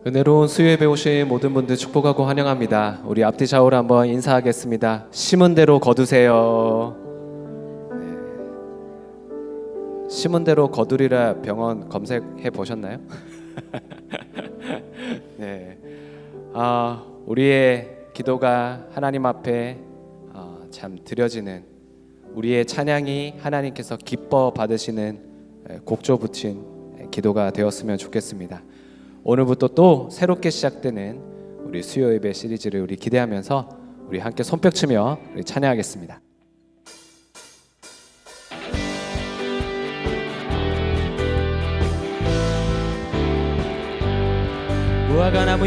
은혜로운 수요예배 오신 모든 분들 축복하고 환영합니다. 우리 앞뒤 좌우로 한번 인사하겠습니다. 심은 대로 거두세요. 네. 심은 대로 거두리라 병원 검색해 보셨나요? 네. 우리의 기도가 하나님 앞에 참 드려지는, 우리의 찬양이 하나님께서 기뻐 받으시는 곡조 붙인 기도가 되었으면 좋겠습니다. 오늘부터 또 새롭게 시작되는 우리 수요 예배 시리즈를 우리 기대하면서 우리 함께 손뼉 치며 우리 찬양하겠습니다. 무화과 나무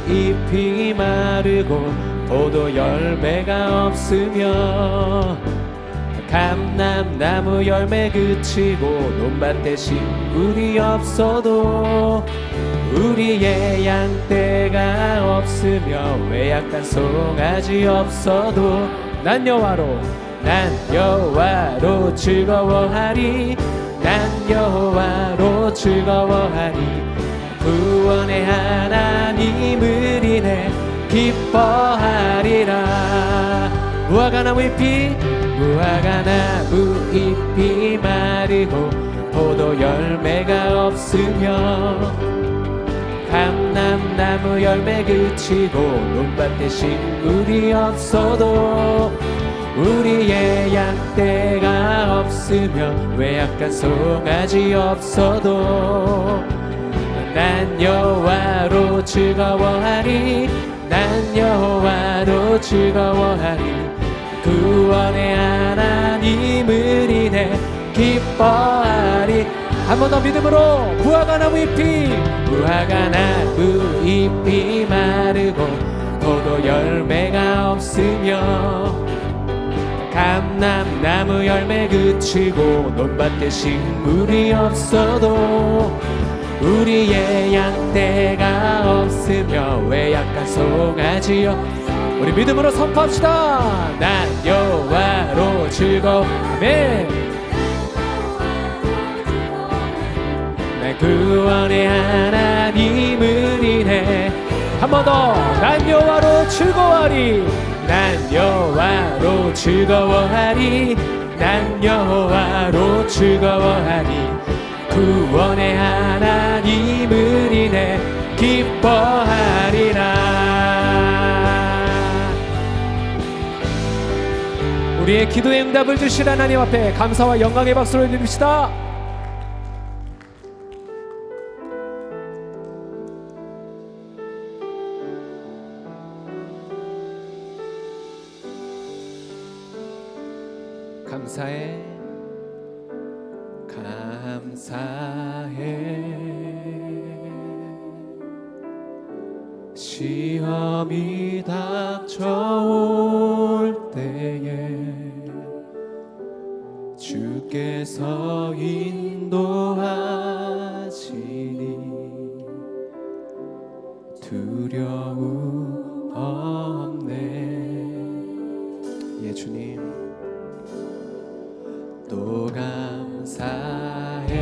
잎이 마르고 포도 열매가 없으며 감람나무 열매 그치고 논밭에 식물이 없어도 우리의 양떼가 없으며 외약한 송아지 없어도 난 여호와로 즐거워하리. 난 여호와로 즐거워하리. 구원의 하나님을 인해 기뻐하리라. 무화과 나무 잎이 마르고 포도 열매가 없으며 감람나무 열매 그치고 논밭에 식물이 없어도 우리의 양떼가 없으며 외약한 송아지 없어도 난 여호와로 즐거워하리. 난 여호와로 즐거워하리. 구원의 하나님을 인해 기뻐하리. 한 번 더 믿음으로. 무화과 나무 잎이 마르고 포도 열매가 없으며 감람나무 열매 그치고 논밭에 식물이 없어도 우리의 양떼가 없으며 외약한 송아지여. 우리 믿음으로 선포합시다. 난 여호와로 즐거워하네. 내 구원의 하나님을 인해. 한 번 더. 난 여호와로 즐거워하리. 난 여호와로 즐거워하리. 난 여호와로 즐거워하리. 구원의 하나님을 인해 기뻐하리라. 우리의 기도의 응답을 주실 하나님 앞에 감사와 영광의 박수를 드립시다. 감사해 시험이 닥쳐올 때에 주께서 인도하시니 두려움 없네. 예, 주님. 또 감사해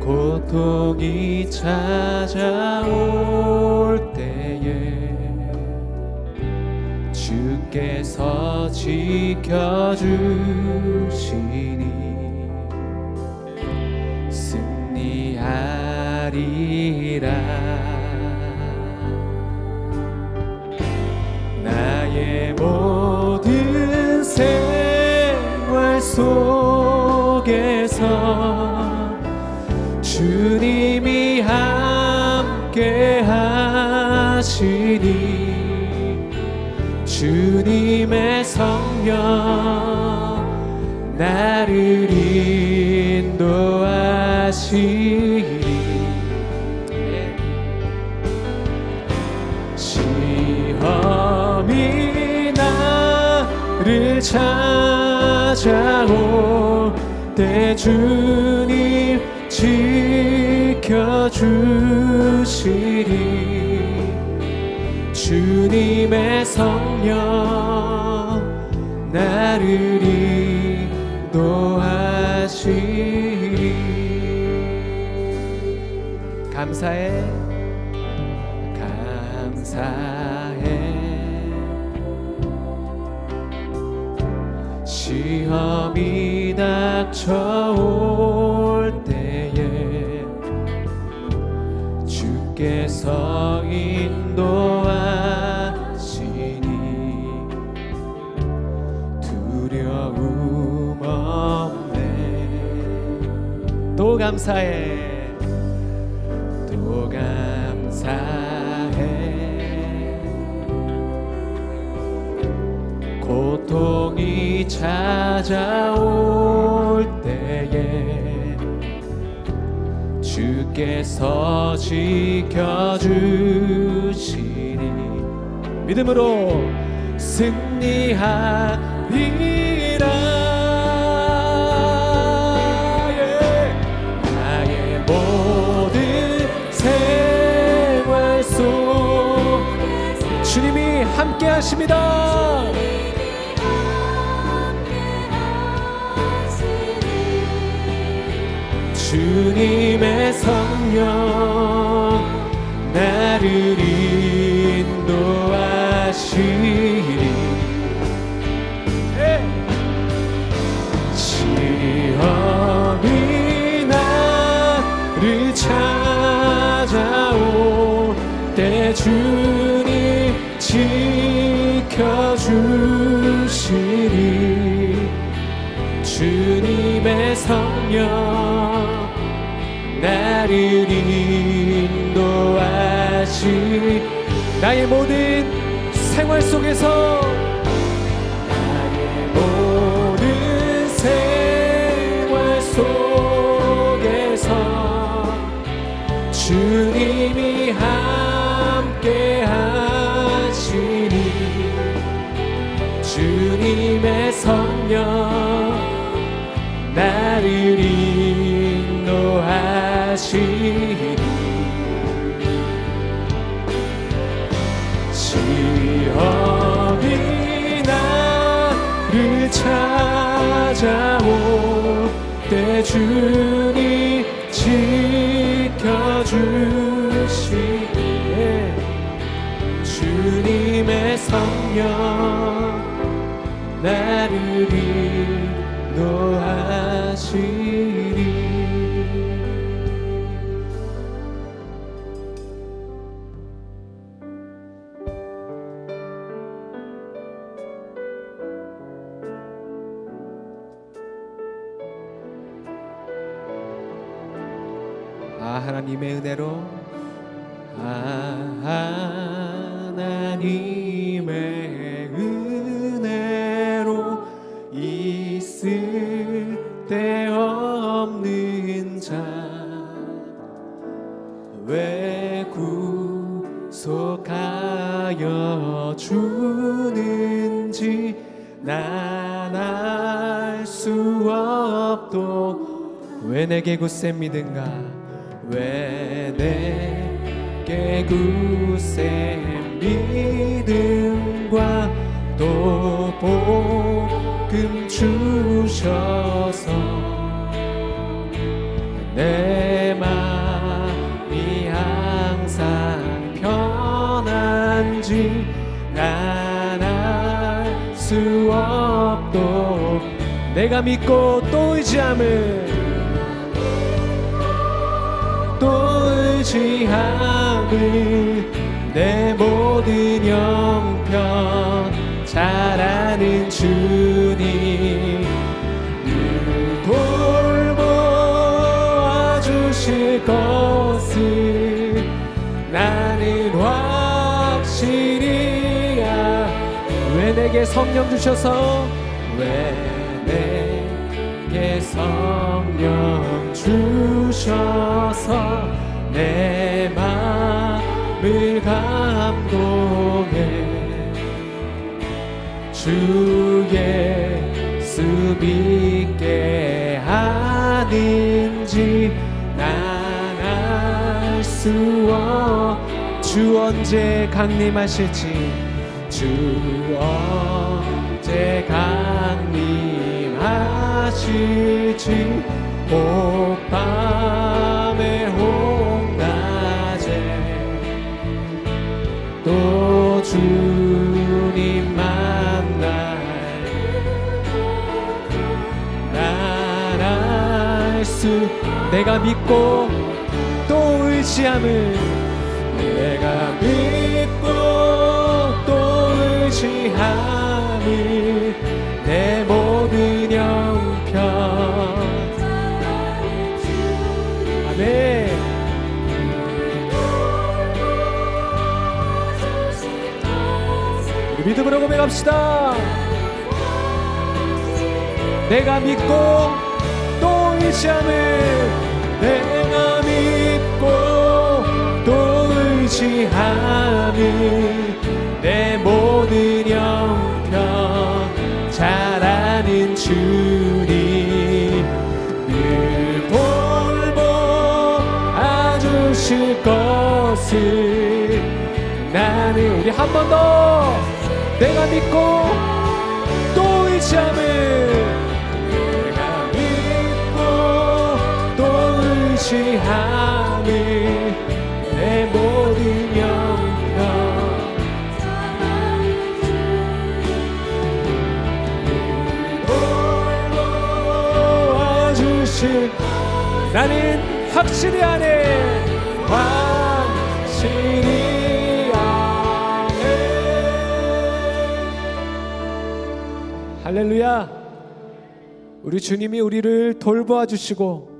고통이 찾아올 때에 주께서 지켜주시니 승리하리라. 나의 모든 생활 속에서 주님이 함께 하시니 주님의 성령 나를 인도하시니 시험이 나를 찾아올 때 주님 지켜주시리. 주님의 성령 나를 인도하시리. 감사해 시험이 닥쳐올 때에 주께서 인도하시니 두려움 없네. 또 감사해 고통이 찾아올 때에 주께서 지켜주시니 믿음으로 승리하리라. 나의 모든 생활 속 주님이 함께 하십니다. 주님의 성령 나를 인도하시리. 시험이 나를 찾아올 때 주님 지켜주시리. 주님의 성령 나를 인도하시. 나의 모든 생활 속에서 나의 모든 생활 속에서 주님이 함께 하시니 주님의 성령 나를 인도하시니 시험이 나를 찾아올 때 주님 지켜주시네. 주님의 성령 나를 인도하시리. 하나님의 은혜로 하나님의 은혜로 있을 데 없는 자 왜 구속하여 주는지 난 알 수 없도 왜 내게 굳세 믿은가 왜 내게 굳세 믿음과 또 복음 주셔서 내 마음이 항상 편한지 난 알 수 없도 내가 믿고 또 의지함을 내 모든 형편 잘 아는 주님 늘 돌보아 주실 것을 나는 확실히 왜 내게 성령 주셔서 왜 내게 성령 주셔서 내 마음을 감동해 주 예수 믿게 하는지 난 알 수 주 언제 강림하실지 주 언제 강림하실지 하실지 오 밤에 홍낮에 또 주님 만날 날 알 수 내가 믿고 또 의지함을 내가 믿고 또 의지함을 내 모든 형편 아멘. 우리 믿음으로 고백합시다. 내가 믿고 또 의지함을 내가 믿고 또 의지함을 내 모든 형편 잘 아는 주님 늘 돌보아주실 것을 나는 우리 한 번 더 내가 믿고 또 의지함을 내가 믿고 또 의지함을 내 모든 형편 도와주실 나는 확실히 아네 확실히 아네. 할렐루야. 우리 주님이 우리를 돌보아 주시고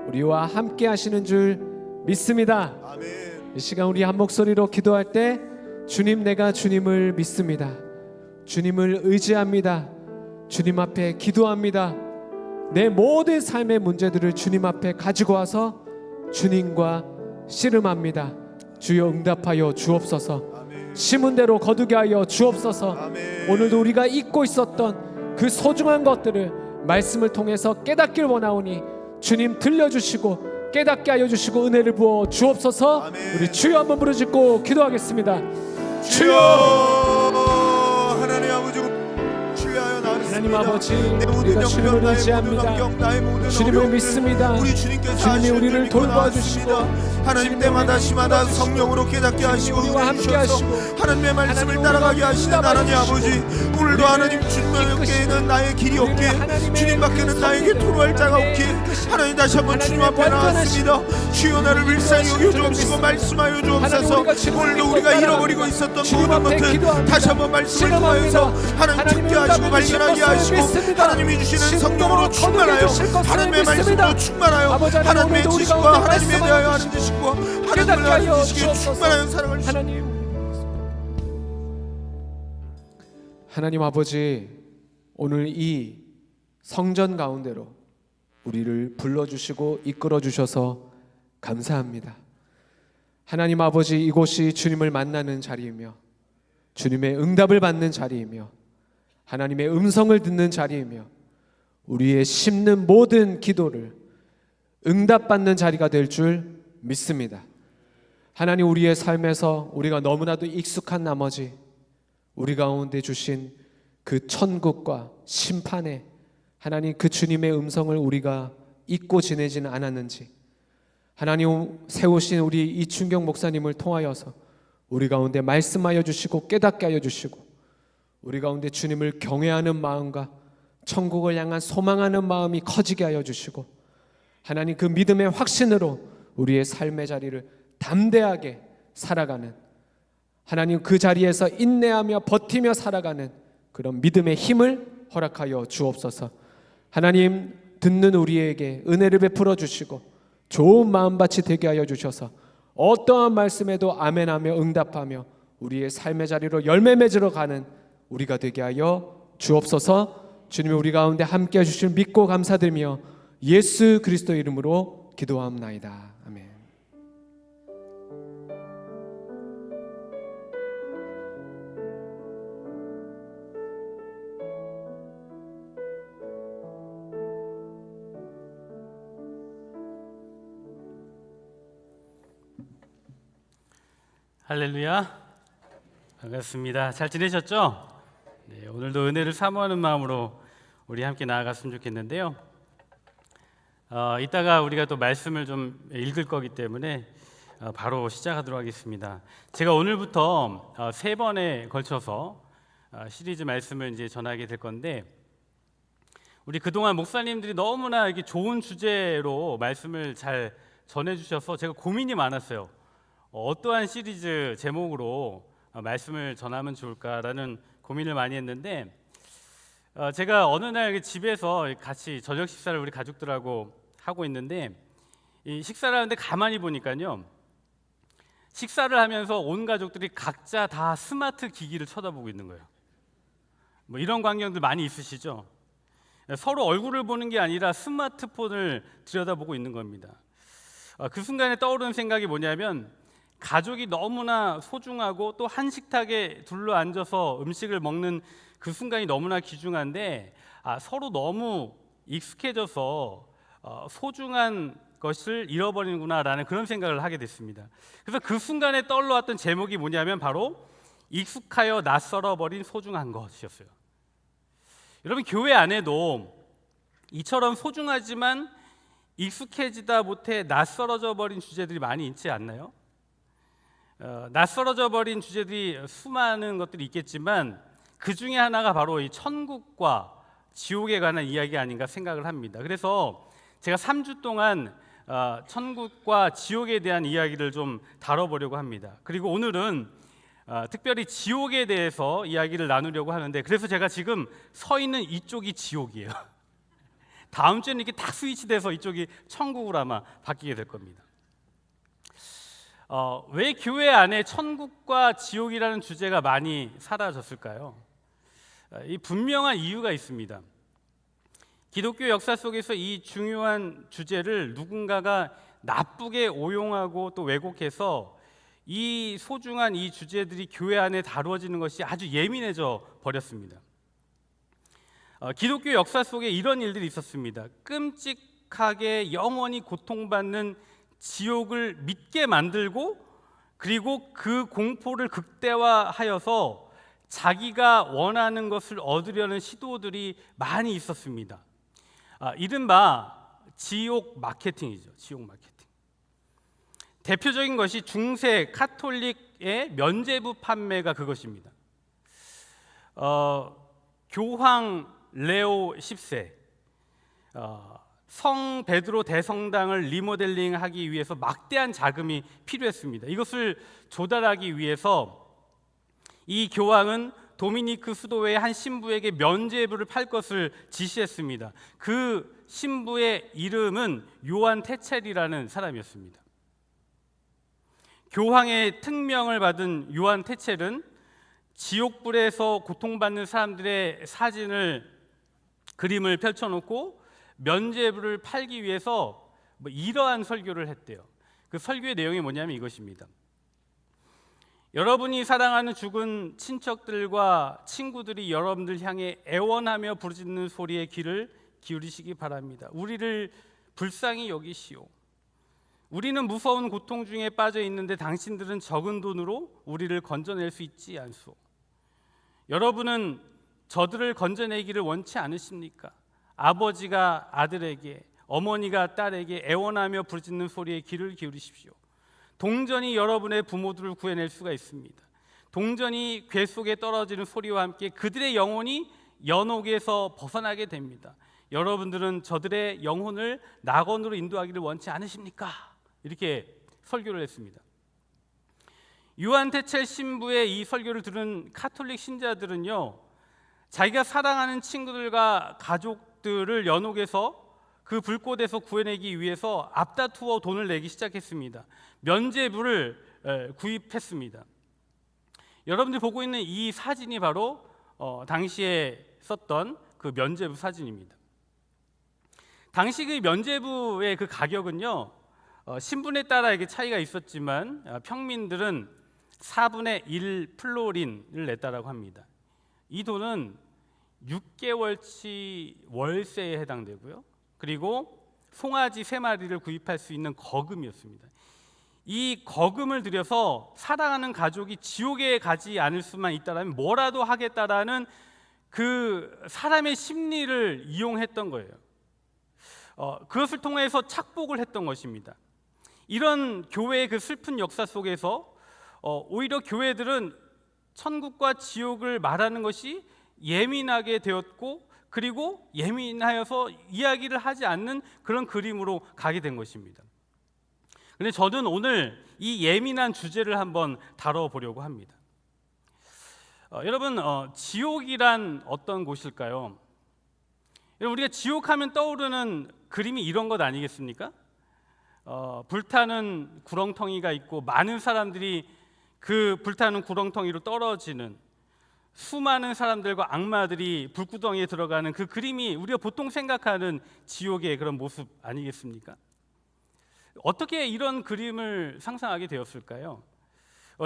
우리와 함께 하시는 줄 믿습니다. 아멘. 이 시간 우리 한 목소리로 기도할 때 주님 내가 주님을 믿습니다. 주님을 의지합니다. 주님 앞에 기도합니다. 내 모든 삶의 문제들을 주님 앞에 가지고 와서 주님과 씨름합니다. 주여 응답하여 주옵소서. 아멘. 심은 대로 거두게 하여 주옵소서. 아멘. 오늘도 우리가 잊고 있었던 그 소중한 것들을 말씀을 통해서 깨닫길 원하오니 주님 들려주시고 깨닫게 하여 주시고 은혜를 부어 주옵소서. 아멘. 우리 주여 한번 부르짖고 기도하겠습니다. 주여 하나님 아버지 주여하여 나왔습니다. 하나님 아버지 내 모든 우리가 주님을 영광, 나의 의지합니다. 모든 감격, 나의 모든 주님을 어려움들, 믿습니다. 우리 주님께서 주님이 하시는 우리를 줄 믿고 돌봐주시고 나왔습니다. 하나님 때마다 시마다 성령으로 깨닫게 하시고 우리와 함께 하시고 하나님의 말씀을 하나님 따라가게 우리가 하시는 하나님 아버지 오늘도 하나님 주님께는 나의 길이 없기에 주님밖에는 나에게 토로할 자가 없기에 하나님 다시 한번 주님 앞에 나왔습니다. 주여 나를 불쌍히 여겨 주옵시고 말씀하여 주옵소서. 오늘도 우리가 잃어버리고 있었던 모든 것들 다시 한번 말씀을 통하여서 하나님 듣게 하시고 발견하게 하시고 하나님이 주시는 성령으로 충만하여 하나님의 말씀으로 충만하여 하나님의 지식과 하나님에 대하여 하는 지식과 하나님을 아는 지식에 충만하여 살아갈 수 하나님 아버지 오늘 이 성전 가운데로 우리를 불러주시고 이끌어주셔서 감사합니다. 하나님 아버지 이곳이 주님을 만나는 자리이며 주님의 응답을 받는 자리이며 하나님의 음성을 듣는 자리이며 우리의 심는 모든 기도를 응답받는 자리가 될 줄 믿습니다. 하나님 우리의 삶에서 우리가 너무나도 익숙한 나머지 우리 가운데 주신 그 천국과 심판에 하나님 그 주님의 음성을 우리가 잊고 지내지는 않았는지 하나님 세우신 우리 이춘경 목사님을 통하여서 우리 가운데 말씀하여 주시고 깨닫게 하여 주시고 우리 가운데 주님을 경외하는 마음과 천국을 향한 소망하는 마음이 커지게 하여 주시고 하나님 그 믿음의 확신으로 우리의 삶의 자리를 담대하게 살아가는 하나님 그 자리에서 인내하며 버티며 살아가는 그런 믿음의 힘을 허락하여 주옵소서. 하나님 듣는 우리에게 은혜를 베풀어 주시고 좋은 마음밭이 되게 하여 주셔서 어떠한 말씀에도 아멘하며 응답하며 우리의 삶의 자리로 열매 맺으러 가는 우리가 되게 하여 주옵소서. 주님이 우리 가운데 함께 해주실 믿고 감사드리며 예수 그리스도 이름으로 기도하옵나이다. 아멘. 할렐루야. 반갑습니다. 잘 지내셨죠? 네, 오늘도 은혜를 사모하는 마음으로 우리 함께 나아갔으면 좋겠는데요. 이따가 우리가 또 말씀을 좀 읽을 거기 때문에 바로 시작하도록 하겠습니다. 제가 오늘부터 3번에 걸쳐서 시리즈 말씀을 이제 전하게 될 건데, 우리 그동안 목사님들이 너무나 이렇게 좋은 주제로 말씀을 잘 전해주셔서 제가 고민이 많았어요. 어떠한 시리즈 제목으로 말씀을 전하면 좋을까라는 고민을 많이 했는데, 제가 어느 날 집에서 같이 저녁 식사를 우리 가족들하고 하고 있는데, 이 식사를 하는데 가만히 보니까요, 식사를 하면서 온 가족들이 각자 다 스마트 기기를 쳐다보고 있는 거예요. 뭐 이런 광경들 많이 있으시죠? 서로 얼굴을 보는 게 아니라 스마트폰을 들여다보고 있는 겁니다. 그 순간에 떠오르는 생각이 뭐냐면, 가족이 너무나 소중하고 또 한 식탁에 둘러앉아서 음식을 먹는 그 순간이 너무나 귀중한데, 서로 너무 익숙해져서 소중한 것을 잃어버리는구나라는 그런 생각을 하게 됐습니다. 그래서 그 순간에 떠올랐던 제목이 뭐냐면 바로 익숙하여 낯설어버린 소중한 것이었어요. 여러분, 교회 안에도 이처럼 소중하지만 익숙해지다 못해 낯설어져 버린 주제들이 많이 있지 않나요? 낯설어져 버린 주제들이 수많은 것들이 있겠지만 그 중에 하나가 바로 이 천국과 지옥에 관한 이야기 아닌가 생각을 합니다. 그래서 제가 3주 동안 천국과 지옥에 대한 이야기를 좀 다뤄보려고 합니다. 그리고 오늘은 특별히 지옥에 대해서 이야기를 나누려고 하는데, 그래서 제가 지금 서 있는 이쪽이 지옥이에요. 다음 주에는 이렇게 딱 스위치돼서 이쪽이 천국으로 아마 바뀌게 될 겁니다. 왜 교회 안에 천국과 지옥이라는 주제가 많이 사라졌을까요? 이 분명한 이유가 있습니다. 기독교 역사 속에서 이 중요한 주제를 누군가가 나쁘게 오용하고 또 왜곡해서 이 소중한 이 주제들이 교회 안에 다루어지는 것이 아주 예민해져 버렸습니다. 기독교 역사 속에 이런 일들이 있었습니다. 끔찍하게 영원히 고통받는 지옥을 믿게 만들고, 그리고 그 공포를 극대화하여서 자기가 원하는 것을 얻으려는 시도들이 많이 있었습니다. 이른바 지옥 마케팅이죠. 지옥 마케팅. 대표적인 것이 중세 카톨릭의 면죄부 판매가 그것입니다. 교황 레오 10세 성 베드로 대성당을 리모델링하기 위해서 막대한 자금이 필요했습니다. 이것을 조달하기 위해서 이 교황은 도미니크 수도의 한 신부에게 면죄부를 팔 것을 지시했습니다. 그 신부의 이름은 요한 테첼이라는 사람이었습니다. 교황의 특명을 받은 요한 테첼은 지옥불에서 고통받는 사람들의 그림을 펼쳐놓고 면죄부를 팔기 위해서 이러한 설교를 했대요. 그 설교의 내용이 뭐냐면 이것입니다. 여러분이 사랑하는 죽은 친척들과 친구들이 여러분들 향해 애원하며 부르짖는 소리에 귀를 기울이시기 바랍니다. 우리를 불쌍히 여기시오. 우리는 무서운 고통 중에 빠져 있는데 당신들은 적은 돈으로 우리를 건져낼 수 있지 않소. 여러분은 저들을 건져내기를 원치 않으십니까? 아버지가 아들에게, 어머니가 딸에게 애원하며 부르짖는 소리에 귀를 기울이십시오. 동전이 여러분의 부모들을 구해낼 수가 있습니다. 동전이 궤 속에 떨어지는 소리와 함께 그들의 영혼이 연옥에서 벗어나게 됩니다. 여러분들은 저들의 영혼을 낙원으로 인도하기를 원치 않으십니까? 이렇게 설교를 했습니다. 요한 테첼 신부의 이 설교를 들은 카톨릭 신자들은요, 자기가 사랑하는 친구들과 가족들을 연옥에서 그 불꽃에서 구해내기 위해서 앞다투어 돈을 내기 시작했습니다. 면죄부를 구입했습니다. 여러분들이 보고 있는 이 사진이 바로 당시에 썼던 그 면죄부 사진입니다. 당시 그 면죄부의 그 가격은요, 신분에 따라 이게 차이가 있었지만 평민들은 4분의 1 플로린을 냈다라고 합니다. 이 돈은 6개월치 월세에 해당되고요. 그리고 송아지 3마리를 구입할 수 있는 거금이었습니다. 이 거금을 들여서 사랑하는 가족이 지옥에 가지 않을 수만 있다면 뭐라도 하겠다라는 그 사람의 심리를 이용했던 거예요. 그것을 통해서 착복을 했던 것입니다. 이런 교회의 그 슬픈 역사 속에서 오히려 교회들은 천국과 지옥을 말하는 것이 예민하게 되었고, 그리고 예민하여서 이야기를 하지 않는 그런 그림으로 가게 된 것입니다. 근데 저는 오늘 이 예민한 주제를 한번 다뤄보려고 합니다. 여러분, 지옥이란 어떤 곳일까요? 여러분, 우리가 지옥하면 떠오르는 그림이 이런 것 아니겠습니까? 불타는 구렁텅이가 있고 많은 사람들이 그 불타는 구렁텅이로 떨어지는, 수많은 사람들과 악마들이 불구덩이에 들어가는 그 그림이 우리가 보통 생각하는 지옥의 그런 모습 아니겠습니까? 어떻게 이런 그림을 상상하게 되었을까요?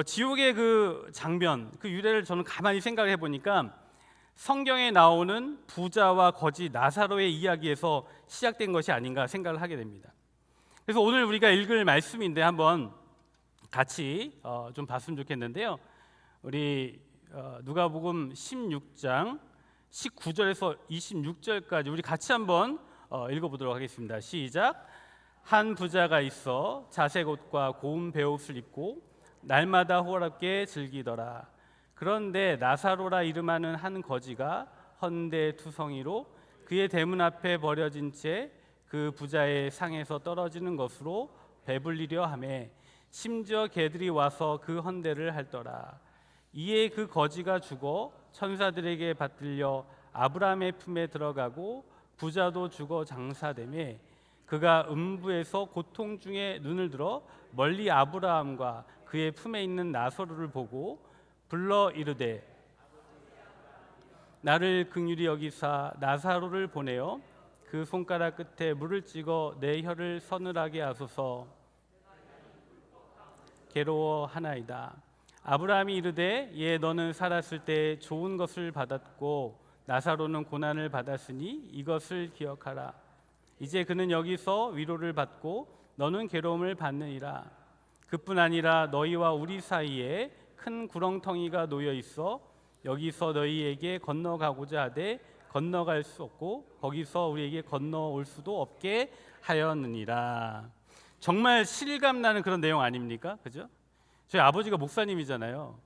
지옥의 그 장면, 그 유래를 저는 가만히 생각해 보니까 성경에 나오는 부자와 거지 나사로의 이야기에서 시작된 것이 아닌가 생각을 하게 됩니다. 그래서 오늘 우리가 읽을 말씀인데 한번 같이 좀 봤으면 좋겠는데요. 우리 누가복음 16장 19절에서 26절까지 우리 같이 한번 읽어보도록 하겠습니다. 시작. 한 부자가 있어 자색 옷과 고운 베옷을 입고 날마다 호화롭게 즐기더라. 그런데 나사로라 이름하는 한 거지가 헌데투성이로 그의 대문 앞에 버려진 채 그 부자의 상에서 떨어지는 것으로 배불리려 하매 심지어 개들이 와서 그 헌데를 핥더라. 이에 그 거지가 죽어 천사들에게 받들려 아브라함의 품에 들어가고 부자도 죽어 장사되매 그가 음부에서 고통 중에 눈을 들어 멀리 아브라함과 그의 품에 있는 나사로를 보고 불러 이르되 나를 긍휼히 여기사 나사로를 보내어 그 손가락 끝에 물을 찍어 내 혀를 서늘하게 하소서. 괴로워하나이다. 아브라함이 이르되 예 너는 살았을 때 좋은 것을 받았고 나사로는 고난을 받았으니 이것을 기억하라. 이제 그는 여기서 위로를 받고 너는 괴로움을 받느니라. 그뿐 아니라 너희와 우리 사이에 큰 구렁텅이가 놓여 있어 여기서 너희에게 건너가고자 하되 건너갈 수 없고 거기서 우리에게 건너올 수도 없게 하였느니라. 정말 실감나는 그런 내용 아닙니까? 그죠? 저희 아버지가 목사님이잖아요.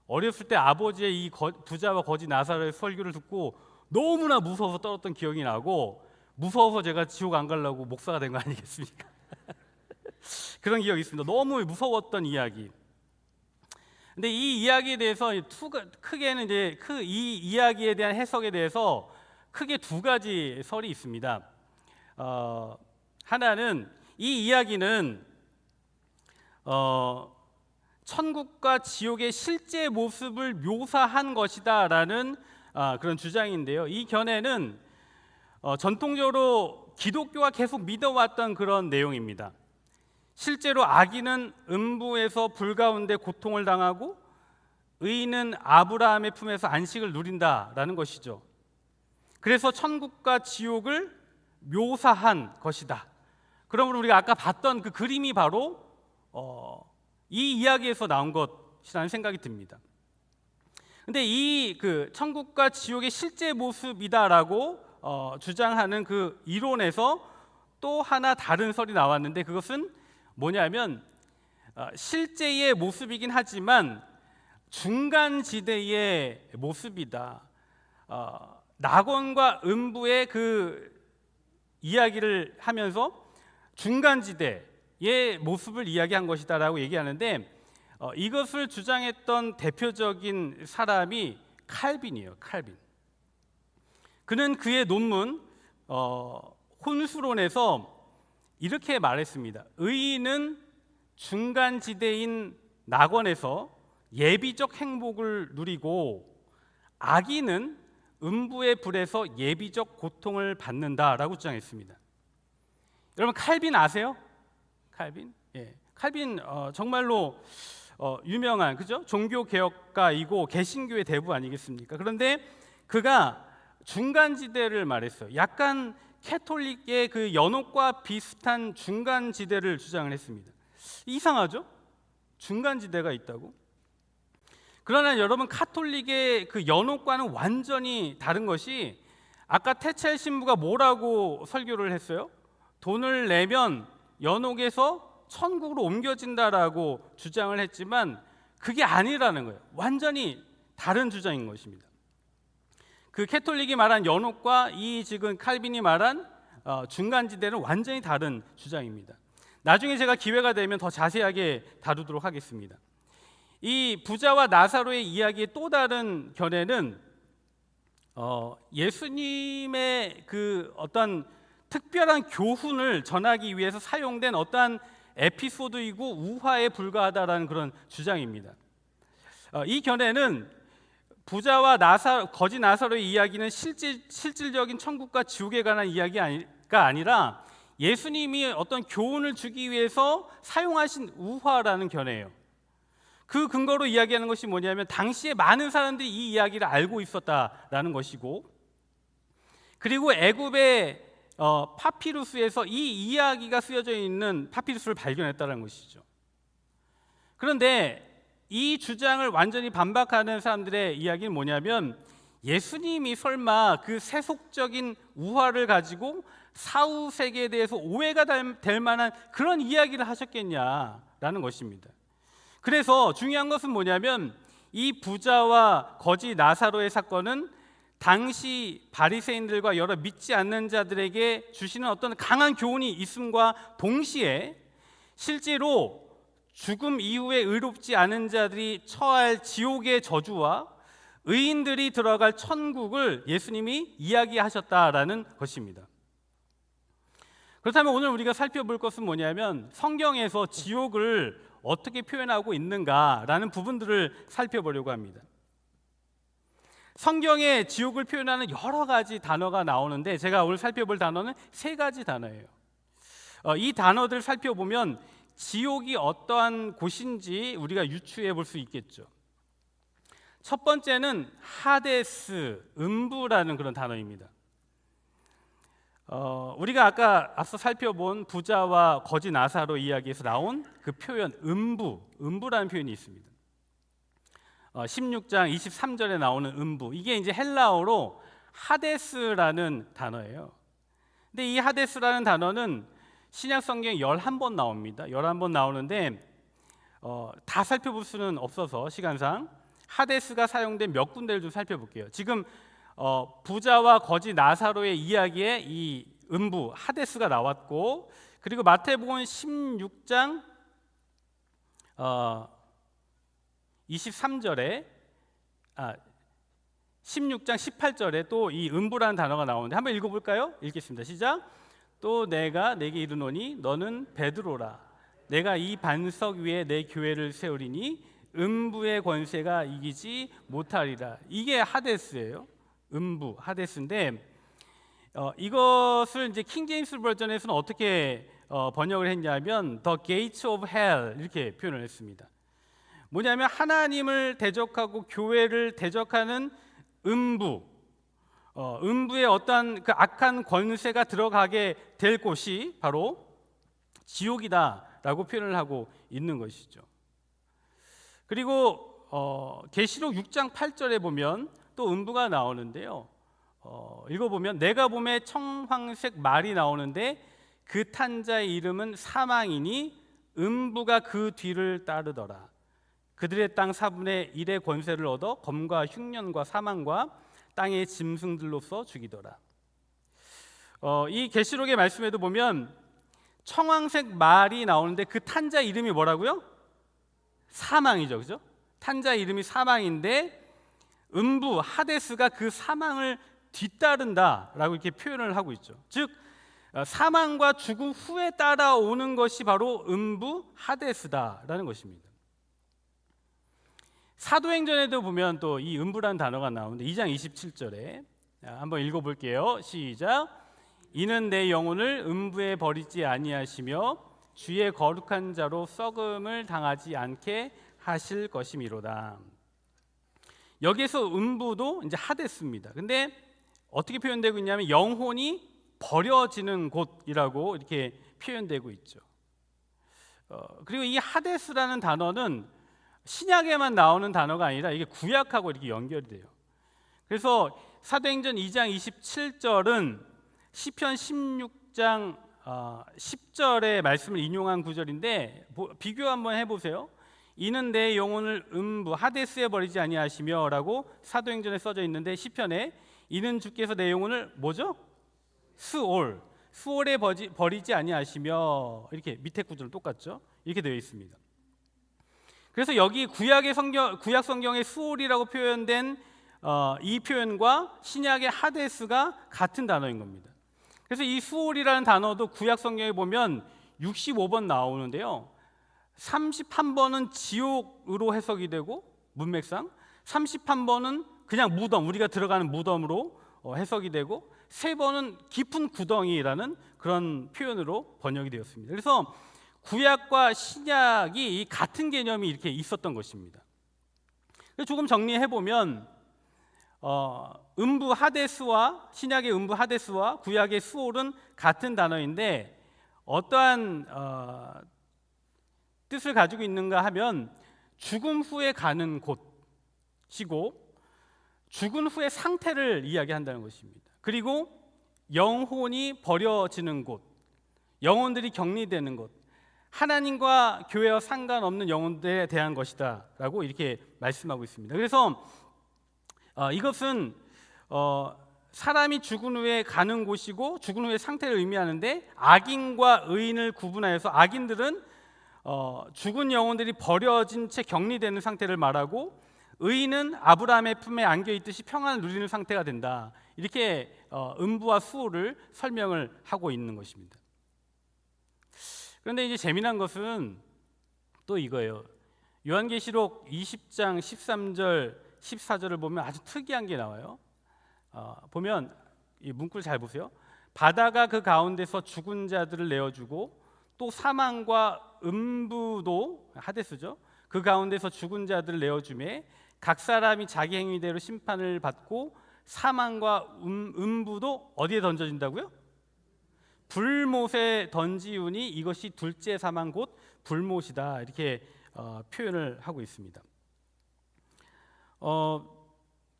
어렸을 때 아버지의 이 부자와 거지 나사로의 설교를 듣고 너무나 무서워서 떨었던 기억이 나고, 무서워서 제가 지옥 안 가려고 목사가 된 거 아니겠습니까? 그런 기억이 있습니다. 너무 무서웠던 이야기. 근데 이 이야기에 대해서 크게는 이제 이 이야기에 대한 해석에 대해서 크게 두 가지 설이 있습니다. 하나는 이 이야기는 천국과 지옥의 실제 모습을 묘사한 것이다라는 그런 주장인데요. 이 견해는 전통적으로 기독교가 계속 믿어왔던 그런 내용입니다. 실제로 악인은 음부에서 불 가운데 고통을 당하고 의인은 아브라함의 품에서 안식을 누린다라는 것이죠. 그래서 천국과 지옥을 묘사한 것이다. 그러므로 우리가 아까 봤던 그 그림이 바로 이 이야기에서 나온 것이라는 생각이 듭니다. 근데 이 그 천국과 지옥의 실제 모습이다라고 주장하는 그 이론에서 또 하나 다른 설이 나왔는데, 그것은 뭐냐면 실제의 모습이긴 하지만 중간지대의 모습이다. 낙원과 음부의 그 이야기를 하면서 중간지대의 모습을 이야기한 것이다라고 얘기하는데, 이것을 주장했던 대표적인 사람이 칼빈이에요. 칼빈. 그는 그의 논문 혼수론에서 이렇게 말했습니다. 의인은 중간지대인 낙원에서 예비적 행복을 누리고 악인은 음부의 불에서 예비적 고통을 받는다라고 주장했습니다. 여러분, 칼빈 아세요? 칼빈? 예. 칼빈 정말로 유명한, 그죠? 종교 개혁가이고 개신교의 대부 아니겠습니까? 그런데 그가 중간지대를 말했어요. 약간 캐톨릭의 그 연옥과 비슷한 중간지대를 주장을 했습니다. 이상하죠? 중간지대가 있다고? 그러나 여러분, 카톨릭의 그 연옥과는 완전히 다른 것이, 아까 태첼 신부가 뭐라고 설교를 했어요? 돈을 내면 연옥에서 천국으로 옮겨진다라고 주장을 했지만 그게 아니라는 거예요. 완전히 다른 주장인 것입니다. 그 캐톨릭이 말한 연옥과 이 지금 칼빈이 말한 중간지대는 완전히 다른 주장입니다. 나중에 제가 기회가 되면 더 자세하게 다루도록 하겠습니다. 이 부자와 나사로의 이야기의 또 다른 견해는 예수님의 그 어떤 특별한 교훈을 전하기 위해서 사용된 어떠한 에피소드이고 우화에 불과하다라는 그런 주장입니다. 이 견해는 부자와 거지 나사로의 이야기는 실질적인 천국과 지옥에 관한 이야기가 아니라 예수님이 어떤 교훈을 주기 위해서 사용하신 우화라는 견해예요. 그 근거로 이야기하는 것이 뭐냐면 당시에 많은 사람들이 이 이야기를 알고 있었다라는 것이고, 그리고 애굽의 파피루스에서 이 이야기가 쓰여져 있는 파피루스를 발견했다는 것이죠. 그런데 이 주장을 완전히 반박하는 사람들의 이야기는 뭐냐면, 예수님이 설마 그 세속적인 우화를 가지고 사후 세계에 대해서 오해가 될 만한 그런 이야기를 하셨겠냐라는 것입니다. 그래서 중요한 것은 뭐냐면, 이 부자와 거지 나사로의 사건은 당시 바리새인들과 여러 믿지 않는 자들에게 주시는 어떤 강한 교훈이 있음과 동시에 실제로 죽음 이후에 의롭지 않은 자들이 처할 지옥의 저주와 의인들이 들어갈 천국을 예수님이 이야기하셨다라는 것입니다. 그렇다면 오늘 우리가 살펴볼 것은 뭐냐면, 성경에서 지옥을 어떻게 표현하고 있는가라는 부분들을 살펴보려고 합니다. 성경에 지옥을 표현하는 여러 가지 단어가 나오는데, 제가 오늘 살펴볼 단어는 3가지 단어예요. 이 단어들 살펴보면 지옥이 어떠한 곳인지 우리가 유추해 볼 수 있겠죠. 첫 번째는 하데스, 음부라는 그런 단어입니다. 우리가 아까 앞서 살펴본 부자와 거지 나사로 이야기에서 나온 그 표현 음부라는 표현이 있습니다. 16장 23절에 나오는 음부, 이게 이제 헬라어로 하데스라는 단어예요. 근데 이 하데스라는 단어는 신약 성경에 11번 나옵니다. 11번 나오는데 다 살펴볼 수는 없어서 시간상 하데스가 사용된 몇 군데를 좀 살펴볼게요. 지금 부자와 거지 나사로의 이야기에 이 음부 하데스가 나왔고, 그리고 마태복음 16장 23절에 16장 18절에 또 이 음부라는 단어가 나오는데 한번 읽어볼까요? 읽겠습니다. 시작. 또 내가 내게 이르노니 너는 베드로라. 내가 이 반석 위에 내 교회를 세우리니 음부의 권세가 이기지 못하리라. 이게 하데스예요. 음부, 하데스인데 이것을 이제 킹 제임스 버전에서는 어떻게 번역을 했냐면 The Gates of Hell 이렇게 표현을 했습니다. 뭐냐면 하나님을 대적하고 교회를 대적하는 음부의 어떠한 그 악한 권세가 들어가게 될 곳이 바로 지옥이다라고 표현을 하고 있는 것이죠. 그리고 계시록 6장 8절에 보면 또 음부가 나오는데요. 읽어보면 내가 봄에 청황색 말이 나오는데 그 탄 자의 이름은 사망이니 음부가 그 뒤를 따르더라. 그들의 땅 4분의 1의 권세를 얻어 검과 흉년과 사망과 땅의 짐승들로서 죽이더라. 이 계시록의 말씀에도 보면 청황색 말이 나오는데 그 탄 자 이름이 뭐라고요? 사망이죠, 그죠? 탄 자 이름이 사망인데 음부 하데스가 그 사망을 뒤따른다라고 이렇게 표현을 하고 있죠. 즉 사망과 죽음 후에 따라오는 것이 바로 음부 하데스다라는 것입니다. 사도행전에도 보면 또 이 음부라는 단어가 나오는데 2장 27절에 한번 읽어볼게요. 시작. 이는 내 영혼을 음부에 버리지 아니하시며 주의 거룩한 자로 썩음을 당하지 않게 하실 것이미로다. 여기에서 음부도 이제 하데스입니다. 근데 어떻게 표현되고 있냐면 영혼이 버려지는 곳이라고 이렇게 표현되고 있죠. 그리고 이 하데스라는 단어는 신약에만 나오는 단어가 아니라 이게 구약하고 이렇게 연결이 돼요. 그래서 사도행전 2장 27절은 시편 16장 10절의 말씀을 인용한 구절인데 비교 한번 해보세요. 이는 내 영혼을 음부 하데스에 버리지 아니하시며 라고 사도행전에 써져 있는데 시편에 이는 주께서 내 영혼을 뭐죠? 수올에 버리지 아니하시며 이렇게 밑에 구절은 똑같죠? 이렇게 되어 있습니다. 그래서 여기 구약 성경의 수올이라고 표현된 이 표현과 신약의 하데스가 같은 단어인 겁니다. 그래서 이 수올이라는 단어도 구약 성경에 보면 65번 나오는데요. 31번은 지옥으로 해석이 되고 문맥상 31번은 그냥 무덤, 우리가 들어가는 무덤으로 해석이 되고 3번은 깊은 구덩이라는 그런 표현으로 번역이 되었습니다. 그래서 구약과 신약이 같은 개념이 이렇게 있었던 것입니다. 조금 정리해 보면 음부 하데스와 신약의 음부 하데스와 구약의 수올은 같은 단어인데 어떠한 뜻을 가지고 있는가 하면 죽음 후에 가는 곳이고 죽은 후의 상태를 이야기한다는 것입니다. 그리고 영혼이 버려지는 곳, 영혼들이 격리되는 곳, 하나님과 교회와 상관없는 영혼들에 대한 것이다 라고 이렇게 말씀하고 있습니다. 그래서 이것은 사람이 죽은 후에 가는 곳이고 죽은 후의 상태를 의미하는데 악인과 의인을 구분하여서 악인들은 죽은 영혼들이 버려진 채 격리되는 상태를 말하고 의인은 아브라함의 품에 안겨 있듯이 평안을 누리는 상태가 된다. 이렇게 음부와 수올을 설명을 하고 있는 것입니다. 그런데 이제 재미난 것은 또 이거예요. 요한계시록 20장 13절 14절을 보면 아주 특이한 게 나와요. 보면 이 문구를 잘 보세요. 바다가 그 가운데서 죽은 자들을 내어주고 또 사망과 음부도 하데스죠. 그 가운데서 죽은 자들을 내어주매 각 사람이 자기 행위대로 심판을 받고 사망과 음부도 어디에 던져진다고요? 불못에 던지우니 이것이 둘째 사망 곧 불못이다. 이렇게 표현을 하고 있습니다.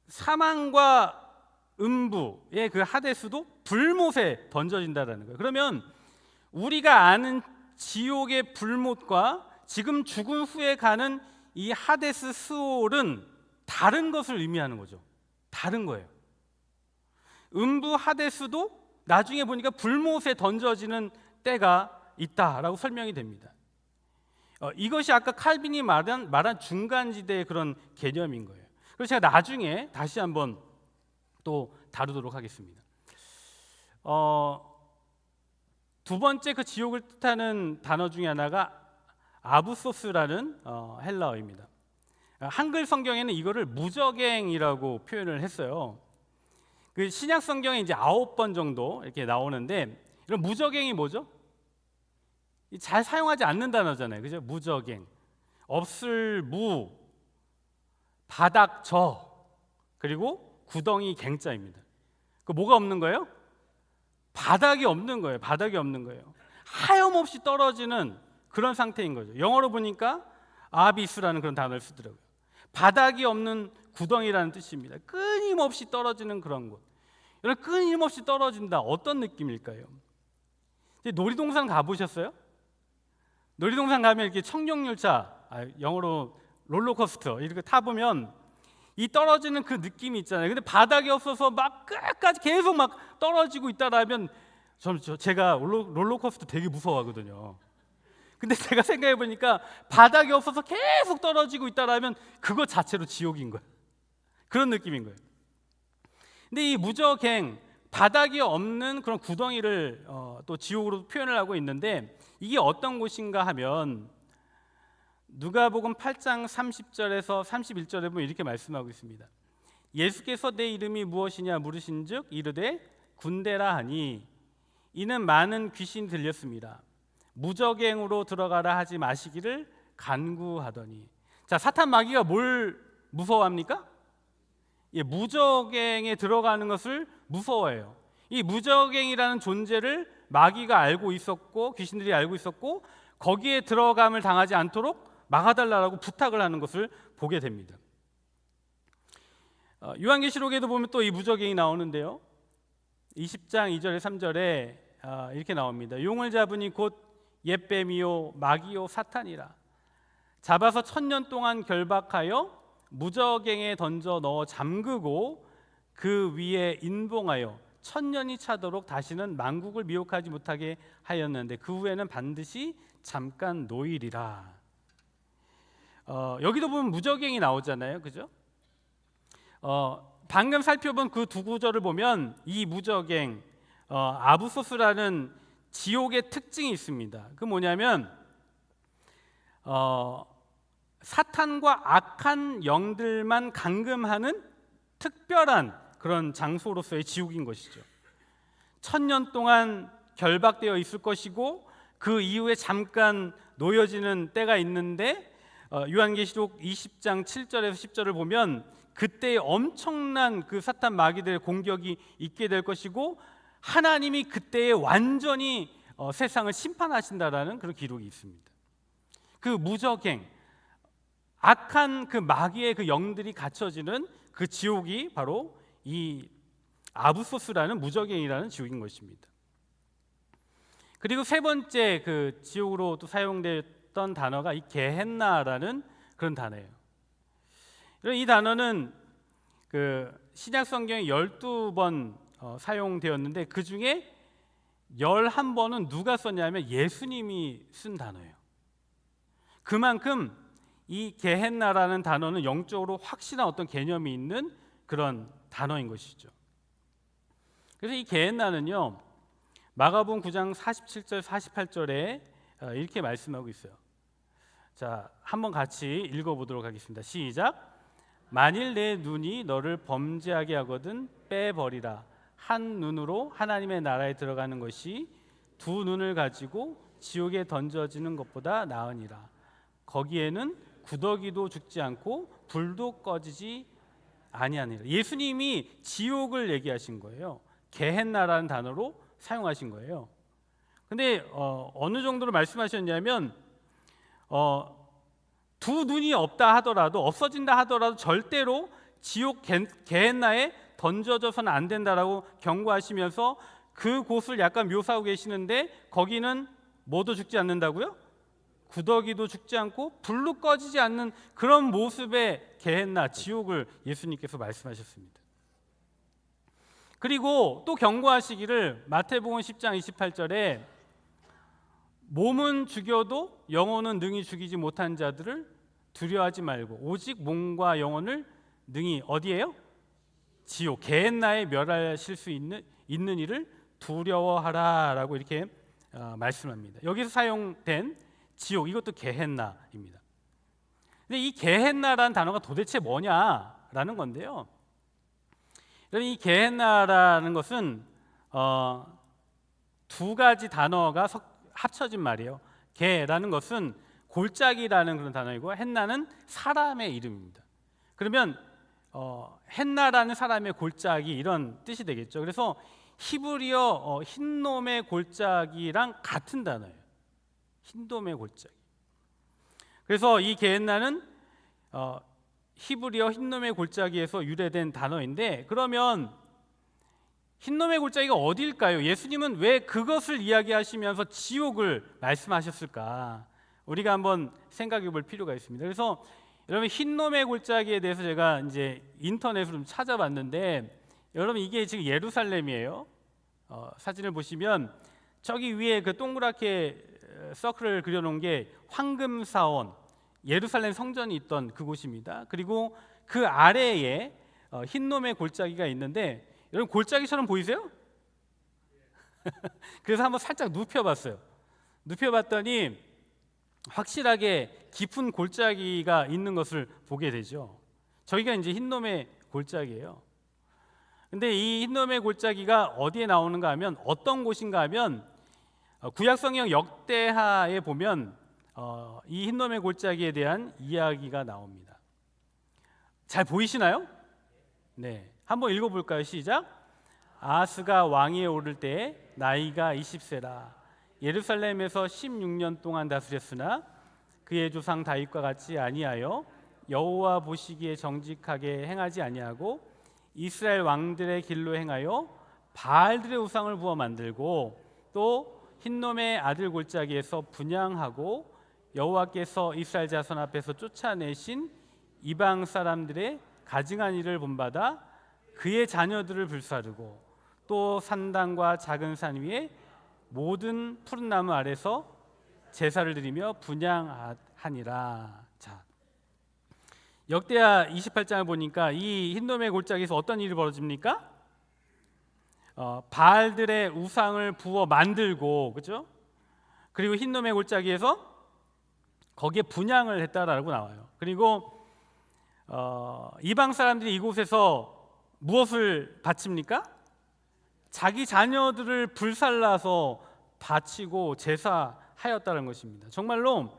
사망과 음부의 그 하데스도 불못에 던져진다라는 거예요. 그러면 우리가 아는 지옥의 불못과 지금 죽은 후에 가는 이 하데스 스올은 다른 것을 의미하는 거죠. 다른 거예요. 음부 하데스도 나중에 보니까 불못에 던져지는 때가 있다라고 설명이 됩니다. 이것이 아까 칼빈이 말한 중간지대의 그런 개념인 거예요. 그래서 제가 나중에 다시 한번 또 다루도록 하겠습니다. 두 번째 그 지옥을 뜻하는 단어 중에 하나가 아부소스라는 헬라어입니다. 한글 성경에는 이거를 무저갱이라고 표현을 했어요. 그 신약 성경에 이제 9번 정도 이렇게 나오는데 이런 무저갱이 뭐죠? 잘 사용하지 않는 단어잖아요, 그죠? 무저갱, 없을 무, 바닥 저, 그리고 구덩이 갱자입니다. 그 뭐가 없는 거예요? 바닥이 없는 거예요. 바닥이 없는 거예요. 하염없이 떨어지는 그런 상태인 거죠. 영어로 보니까 아비스라는 그런 단어를 쓰더라고요. 바닥이 없는 구덩이라는 뜻입니다. 끊임없이 떨어지는 그런 곳. 여러분, 끊임없이 떨어진다. 어떤 느낌일까요? 놀이동산 가보셨어요? 놀이동산 가면 이렇게 청룡열차, 영어로 롤러코스터 이렇게 타보면 이 떨어지는 그 느낌이 있잖아요. 근데 바닥이 없어서 막 끝까지 계속 막 떨어지고 있다라면 제가 롤러코스터 되게 무서워하거든요. 근데 제가 생각해 보니까 바닥이 없어서 계속 떨어지고 있다라면 그것 자체로 지옥인 거예요. 그런 느낌인 거예요. 근데 이 무저갱, 바닥이 없는 그런 구덩이를 또 지옥으로 표현을 하고 있는데 이게 어떤 곳인가 하면 누가복음 8장 30절에서 31절에 보면 이렇게 말씀하고 있습니다. 예수께서 내 이름이 무엇이냐 물으신즉 이르되 군대라 하니 이는 많은 귀신이 들렸습니다. 무저갱으로 들어가라 하지 마시기를 간구하더니. 자, 사탄 마귀가 뭘 무서워합니까? 무저갱에 들어가는 것을 무서워해요. 이 무저갱이라는 존재를 마귀가 알고 있었고 귀신들이 알고 있었고 거기에 들어감을 당하지 않도록 막아달라고 부탁을 하는 것을 보게 됩니다. 요한계시록에도 보면 또 이 무저갱이 나오는데요. 20장 2절에 3절에 이렇게 나옵니다. 용을 잡으니 곧 옛뱀이요 마귀요 사탄이라. 잡아서 1000년 동안 결박하여 무저갱에 던져 넣어 잠그고 그 위에 인봉하여 1000년이 차도록 다시는 만국을 미혹하지 못하게 하였는데 그 후에는 반드시 잠깐 노일이라. 여기도 보면 무저갱이 나오잖아요, 그죠? 방금 살펴본 그 두 구절을 보면 이 무저갱 아부소스라는 지옥의 특징이 있습니다. 그 뭐냐면 사탄과 악한 영들만 감금하는 특별한 그런 장소로서의 지옥인 것이죠. 1000년 동안 결박되어 있을 것이고 그 이후에 잠깐 놓여지는 때가 있는데 요한계시록 20장 7절에서 10절을 보면 그때 엄청난 그 사탄 마귀들의 공격이 있게 될 것이고 하나님이 그때에 완전히 세상을 심판하신다라는 그런 기록이 있습니다. 그 무저갱, 악한 그 마귀의 그 영들이 갇혀지는 그 지옥이 바로 이 아부소스라는 무저갱이라는 지옥인 것입니다. 그리고 세 번째 그 지옥으로 또 사용됐던 단어가 이 게헨나라는 그런 단어예요. 이 단어는 그 신약 성경에 12번 사용되었는데 그 중에 11번은 누가 썼냐면 예수님이 쓴 단어예요. 그만큼 이 게헨나라는 단어는 영적으로 확실한 어떤 개념이 있는 그런 단어인 것이죠. 그래서 이 게헨나는요, 마가복음 9장 47절 48절에 이렇게 말씀하고 있어요. 자, 한번 같이 읽어보도록 하겠습니다. 시작. 만일 내 눈이 너를 범죄하게 하거든 빼버리라. 한 눈으로 하나님의 나라에 들어가는 것이 두 눈을 가지고 지옥에 던져지는 것보다 나으니라. 거기에는 구더기도 죽지 않고 불도 꺼지지 아니하니라. 예수님이 지옥을 얘기하신 거예요. 게헨나라는 단어로 사용하신 거예요. 근데 어느 정도로 말씀하셨냐면 두 눈이 없다 하더라도 없어진다 하더라도 절대로 지옥 게헨나에 던져져서는 안 된다라고 경고하시면서 그 곳을 약간 묘사하고 계시는데 거기는 뭐도 죽지 않는다고요? 구더기도 죽지 않고 불도 꺼지지 않는 그런 모습의 게헨나 지옥을 예수님께서 말씀하셨습니다. 그리고 또 경고하시기를 마태복음 10장 28절에 몸은 죽여도 영혼은 능히 죽이지 못한 자들을 두려워하지 말고 오직 몸과 영혼을 능히 어디에요? 지옥 게헨나에 멸하실 수 있는 이를 두려워하라라고 이렇게 말씀합니다. 여기서 사용된 지옥 이것도 게헨나입니다. 근데 이 게헨나라는 단어가 도대체 뭐냐라는 건데요. 이 게헨나라는 것은 두 가지 단어가 합쳐진 말이에요. 게라는 것은 골짜기라는 그런 단어이고 헨나는 사람의 이름입니다. 그러면 헨나라는 사람의 골짜기 이런 뜻이 되겠죠. 그래서 히브리어 흰놈의 골짜기랑 같은 단어예요. 흰놈의 골짜기. 그래서 이 게헨나는 히브리어 흰놈의 골짜기에서 유래된 단어인데 그러면 흰놈의 골짜기가 어디일까요? 예수님은 왜 그것을 이야기하시면서 지옥을 말씀하셨을까? 우리가 한번 생각해 볼 필요가 있습니다. 그래서 여러분 흰놈의 골짜기에 대해서 제가 이제 인터넷으로 좀 찾아봤는데 여러분 이게 지금 예루살렘이에요. 사진을 보시면 저기 위에 그 동그랗게 서클을 그려놓은 게 황금사원 예루살렘 성전이 있던 그곳입니다. 그리고 그 아래에 흰놈의 골짜기가 있는데 여러분 골짜기처럼 보이세요? 그래서 한번 살짝 눕혀봤어요. 눕혀봤더니 확실하게 깊은 골짜기가 있는 것을 보게 되죠. 저기가 이제 흰놈의 골짜기예요. 근데 이 흰놈의 골짜기가 어디에 나오는가 하면 어떤 곳인가 하면 구약성경 역대하에 보면 이 흰놈의 골짜기에 대한 이야기가 나옵니다. 잘 보이시나요? 네, 한번 읽어볼까요? 시작. 아하스가 왕위에 오를 때 나이가 20세라 예루살렘에서 16년 동안 다스렸으나 그의 조상 다윗과 같이 아니하여 여호와 보시기에 정직하게 행하지 아니하고 이스라엘 왕들의 길로 행하여 바알들의 우상을 부어 만들고 또 흰놈의 아들 골짜기에서 분향하고 여호와께서 이스라엘 자손 앞에서 쫓아내신 이방 사람들의 가증한 일을 본받아 그의 자녀들을 불사르고 또 산당과 작은 산 위에 모든 푸른 나무 아래서 제사를 드리며 분향하니라. 자, 역대하 28장을 보니까 이 흰놈의 골짜기에서 어떤 일이 벌어집니까? 바알들의 우상을 부어 만들고, 그렇죠? 그리고 흰놈의 골짜기에서 거기에 분향을 했다라고 나와요. 그리고 이방 사람들이 이곳에서 무엇을 바칩니까? 자기 자녀들을 불살라서 바치고 제사하였다는 것입니다. 정말로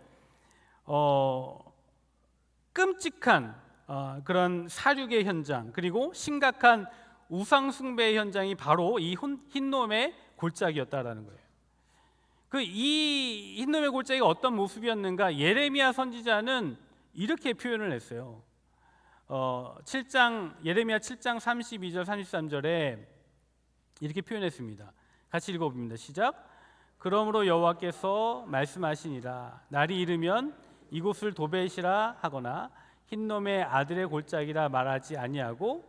끔찍한 그런 사륙의 현장, 그리고 심각한 우상 숭배의 현장이 바로 이 흰놈의 골짜기였다라는 거예요. 이 흰놈의 골짜기가 어떤 모습이었는가? 예레미야 선지자는 이렇게 표현을 했어요. 예레미야 7장 32절 33절에 이렇게 표현했습니다. 같이 읽어봅니다. 시작. 그러므로 여호와께서 말씀하시니라. 날이 이르면 이곳을 도벳이라 하거나 흰놈의 아들의 골짜기라 말하지 아니하고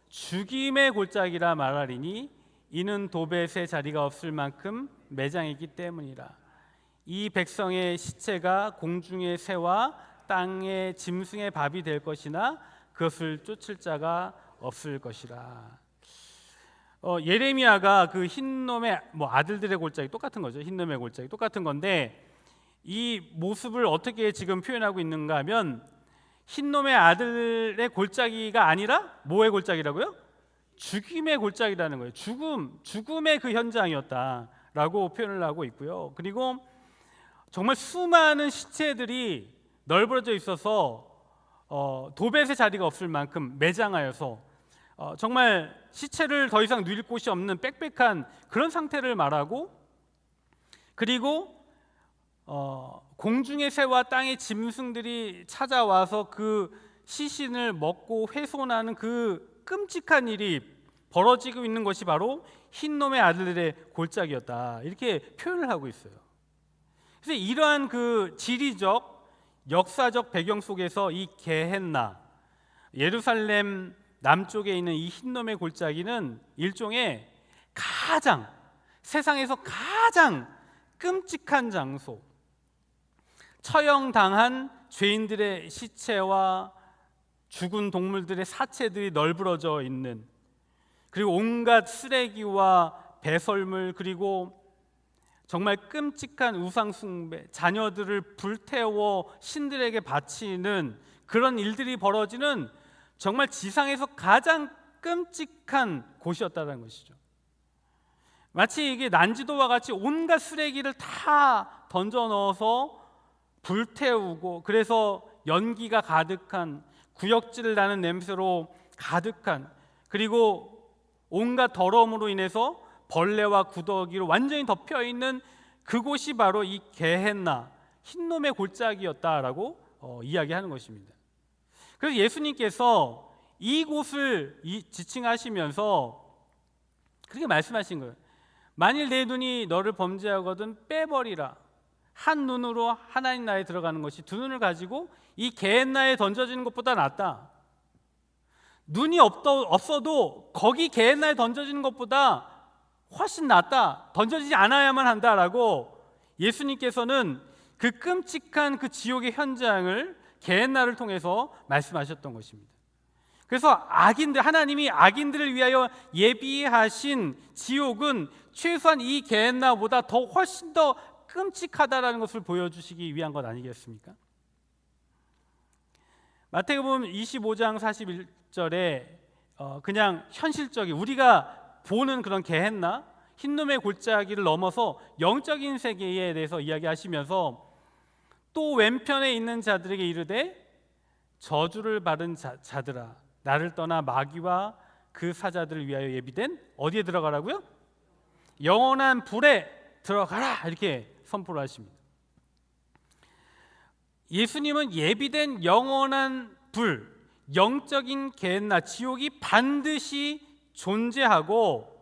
죽임의 골짜기라 말하리니 이는 도벳의 자리가 없을 만큼 매장이기 때문이라. 이 백성의 시체가 공중의 새와 땅의 짐승의 밥이 될 것이나 그것을 쫓을 자가 없을 것이라. 예레미야가 그 흰놈의 아들들의 골짜기 똑같은 거죠. 흰놈의 골짜기 똑같은 건데 이 모습을 어떻게 지금 표현하고 있는가 하면 흰놈의 아들의 골짜기가 아니라 뭐의 골짜기라고요? 죽임의 골짜기라는 거예요. 죽음의 그 현장이었다라고 표현을 하고 있고요. 그리고 정말 수많은 시체들이 널브러져 있어서 도벳의 자리가 없을 만큼 매장하여서 정말 시체를 더 이상 누릴 곳이 없는 빽빽한 그런 상태를 말하고, 그리고 공중의 새와 땅의 짐승들이 찾아와서 그 시신을 먹고 훼손하는 그 끔찍한 일이 벌어지고 있는 것이 바로 흰놈의 아들들의 골짜기였다, 이렇게 표현을 하고 있어요. 그래서 이러한 그 지리적 역사적 배경 속에서 이 게헨나, 예루살렘 남쪽에 있는 이 흰놈의 골짜기는 일종의 세상에서 가장 끔찍한 장소, 처형당한 죄인들의 시체와 죽은 동물들의 사체들이 널브러져 있는, 그리고 온갖 쓰레기와 배설물, 그리고 정말 끔찍한 우상숭배, 자녀들을 불태워 신들에게 바치는 그런 일들이 벌어지는 정말 지상에서 가장 끔찍한 곳이었다는 것이죠. 마치 이게 난지도와 같이 온갖 쓰레기를 다 던져 넣어서 불태우고, 그래서 연기가 가득한, 구역질 나는 냄새로 가득한, 그리고 온갖 더러움으로 인해서 벌레와 구더기로 완전히 덮여 있는 그곳이 바로 이 게헨나, 흰놈의 골짜기였다라고 이야기하는 것입니다. 그래서 예수님께서 이곳을 지칭하시면서 그렇게 말씀하신 거예요. 만일 내 눈이 너를 범죄하거든 빼버리라. 한 눈으로 하나님 나라에 들어가는 것이 두 눈을 가지고 이 게헨나에 던져지는 것보다 낫다. 눈이 없어도 거기 게헨나에 던져지는 것보다 훨씬 낫다. 던져지지 않아야만 한다라고 예수님께서는 그 끔찍한 그 지옥의 현장을 게헨나를 통해서 말씀하셨던 것입니다. 그래서 하나님이 악인들을 위하여 예비하신 지옥은 최소한 이 게헨나보다 더 훨씬 더 끔찍하다라는 것을 보여주시기 위한 것 아니겠습니까? 마태복음 25장 41절에 그냥 현실적인 우리가 보는 그런 게헨나, 흰놈의 골짜기를 넘어서 영적인 세계에 대해서 이야기하시면서 또 왼편에 있는 자들에게 이르되 저주를 받은 자들아, 나를 떠나 마귀와 그 사자들을 위하여 예비된 어디에 들어가라고요? 영원한 불에 들어가라, 이렇게 선포를 하십니다. 예수님은 예비된 영원한 불, 영적인 게헨나, 지옥이 반드시 존재하고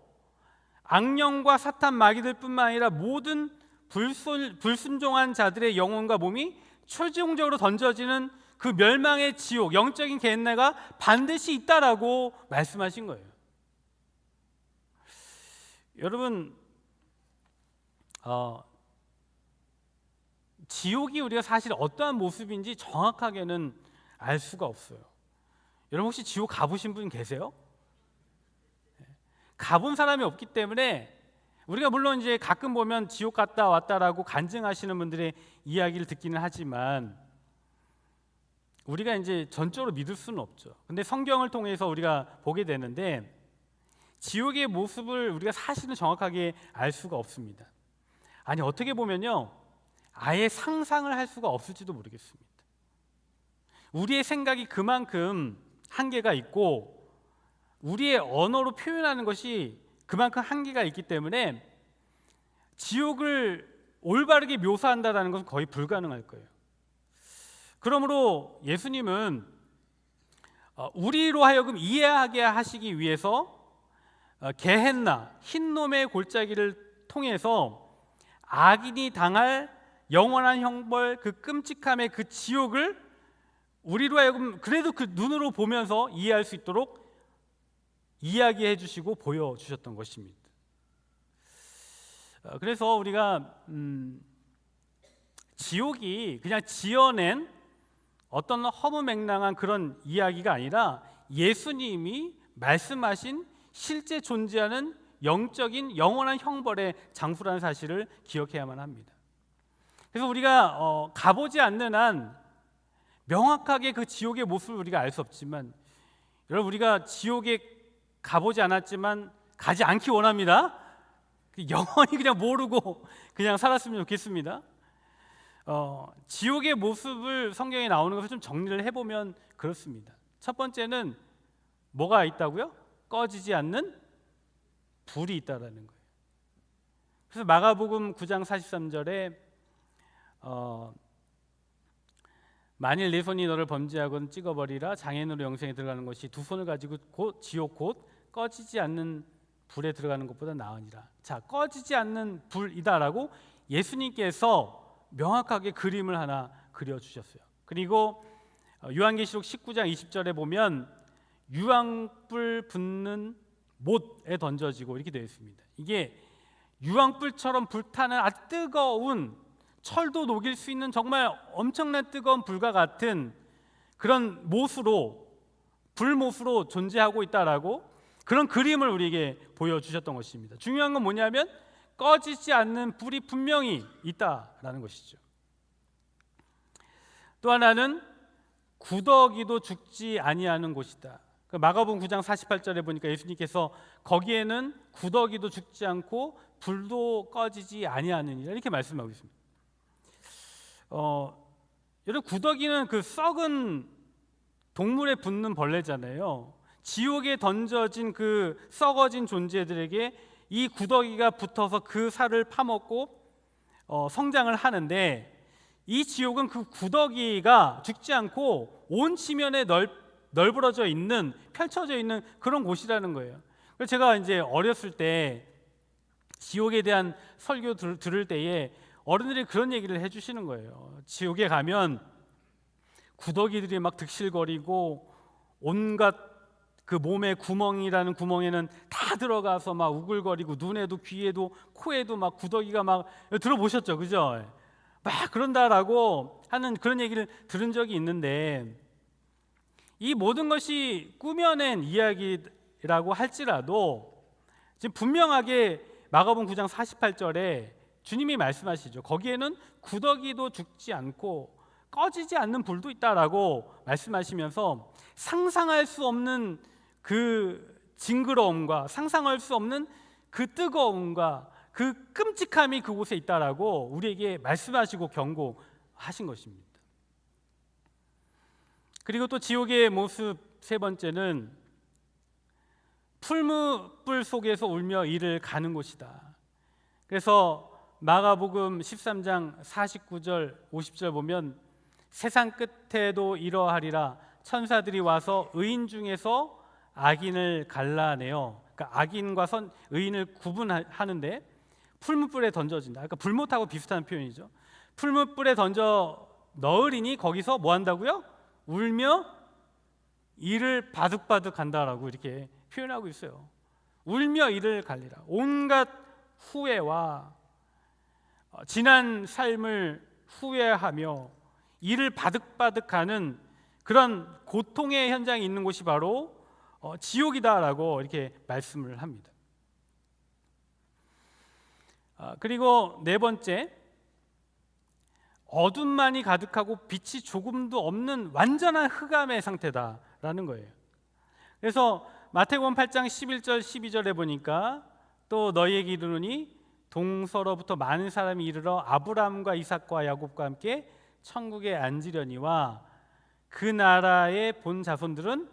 악령과 사탄 마귀들뿐만 아니라 모든 불순종한 자들의 영혼과 몸이 최종적으로 던져지는 그 멸망의 지옥, 영적인 게헨나가 반드시 있다라고 말씀하신 거예요. 여러분, 지옥이 우리가 사실 어떠한 모습인지 정확하게는 알 수가 없어요. 여러분 혹시 지옥 가보신 분 계세요? 가본 사람이 없기 때문에 우리가 물론 이제 가끔 보면 지옥 갔다 왔다라고 간증하시는 분들의 이야기를 듣기는 하지만 우리가 이제 전적으로 믿을 수는 없죠. 근데 성경을 통해서 우리가 보게 되는데 지옥의 모습을 우리가 사실은 정확하게 알 수가 없습니다. 아니 어떻게 보면요, 아예 상상을 할 수가 없을지도 모르겠습니다. 우리의 생각이 그만큼 한계가 있고 우리의 언어로 표현하는 것이 그만큼 한계가 있기 때문에 지옥을 올바르게 묘사한다는 것은 거의 불가능할 거예요. 그러므로 예수님은 우리로 하여금 이해하게 하시기 위해서 게헨나, 흰놈의 골짜기를 통해서 악인이 당할 영원한 형벌, 그 끔찍함의 그 지옥을 우리로 하여금 그래도 그 눈으로 보면서 이해할 수 있도록 이야기해 주시고 보여주셨던 것입니다. 그래서 우리가 지옥이 그냥 지어낸 어떤 허무맹랑한 그런 이야기가 아니라 예수님이 말씀하신 실제 존재하는 영적인 영원한 형벌의 장소라는 사실을 기억해야만 합니다. 그래서 우리가 가보지 않는 한 명확하게 그 지옥의 모습을 우리가 알 수 없지만, 여러분 우리가 지옥에 가보지 않았지만 가지 않기 원합니다. 영원히 그냥 모르고 그냥 살았으면 좋겠습니다. 지옥의 모습을 성경에 나오는 것을 좀 정리를 해보면 그렇습니다. 첫 번째는 뭐가 있다고요? 꺼지지 않는 불이 있다라는 거예요. 그래서 마가복음 9장 43절에 만일 내 손이 너를 범죄하거든 찍어버리라, 장애인으로 영생에 들어가는 것이 두 손을 가지고 곧 지옥 곧 꺼지지 않는 불에 들어가는 것보다 나으니라. 자, 꺼지지 않는 불이다라고 예수님께서 명확하게 그림을 하나 그려주셨어요. 그리고 요한계시록 19장 20절에 보면 유황불 붙는 못에 던져지고 이렇게 되어 있습니다. 이게 유황불처럼 불타는 아주 뜨거운, 철도 녹일 수 있는 정말 엄청난 뜨거운 불과 같은 그런 못으로, 불못으로 존재하고 있다라고 그런 그림을 우리에게 보여주셨던 것입니다. 중요한 건 뭐냐면 꺼지지 않는 불이 분명히 있다라는 것이죠. 또 하나는 구더기도 죽지 아니하는 곳이다. 마가복음 9장 48절에 보니까 예수님께서 거기에는 구더기도 죽지 않고 불도 꺼지지 아니하느니라 이렇게 말씀하고 있습니다. 여러분 구더기는 그 썩은 동물에 붙는 벌레잖아요. 지옥에 던져진 그 썩어진 존재들에게 이 구더기가 붙어서 그 살을 파먹고 성장을 하는데, 이 지옥은 그 구더기가 죽지 않고 온 지면에 널브러져 있는, 펼쳐져 있는 그런 곳이라는 거예요. 그래서 제가 이제 어렸을 때 지옥에 대한 설교 들을 때에 어른들이 그런 얘기를 해주시는 거예요. 지옥에 가면 구더기들이 막 득실거리고 온갖 그 몸의 구멍이라는 구멍에는 다 들어가서 막 우글거리고 눈에도 귀에도 코에도 막 구더기가 막, 들어보셨죠, 그죠? 막 그런다라고 하는 그런 얘기를 들은 적이 있는데, 이 모든 것이 꾸며낸 이야기라고 할지라도 지금 분명하게 마가복음 9장 48절에 주님이 말씀하시죠. 거기에는 구더기도 죽지 않고 꺼지지 않는 불도 있다라고 말씀하시면서 상상할 수 없는 그 징그러움과 상상할 수 없는 그 뜨거움과 그 끔찍함이 그곳에 있다라고 우리에게 말씀하시고 경고하신 것입니다. 그리고 또 지옥의 모습 세 번째는 풀무불 속에서 울며 이를 가는 곳이다. 그래서 마가복음 13장 49절 50절 보면 세상 끝에도 이러하리라. 천사들이 와서 의인 중에서 악인을 갈라내어, 그러니까 악인과 의인을 구분하는데 풀무불에 던져진다. 그러니까 불못하고 비슷한 표현이죠. 풀무불에 던져 넣으리니 거기서 뭐 한다고요? 울며 이를 바득바득 간다라고 이렇게 표현하고 있어요. 울며 이를 갈리라. 온갖 후회와 지난 삶을 후회하며 이를 바득바득하는 그런 고통의 현장이 있는 곳이 바로 지옥이다라고 이렇게 말씀을 합니다. 그리고 네 번째, 어둠만이 가득하고 빛이 조금도 없는 완전한 흑암의 상태다라는 거예요. 그래서 마태복음 8장 11절 12절에 보니까 또 너희에게 이르노니 동서로부터 많은 사람이 이르러 아브라함과 이삭과 야곱과 함께 천국에 앉으려니와 그 나라의 본 자손들은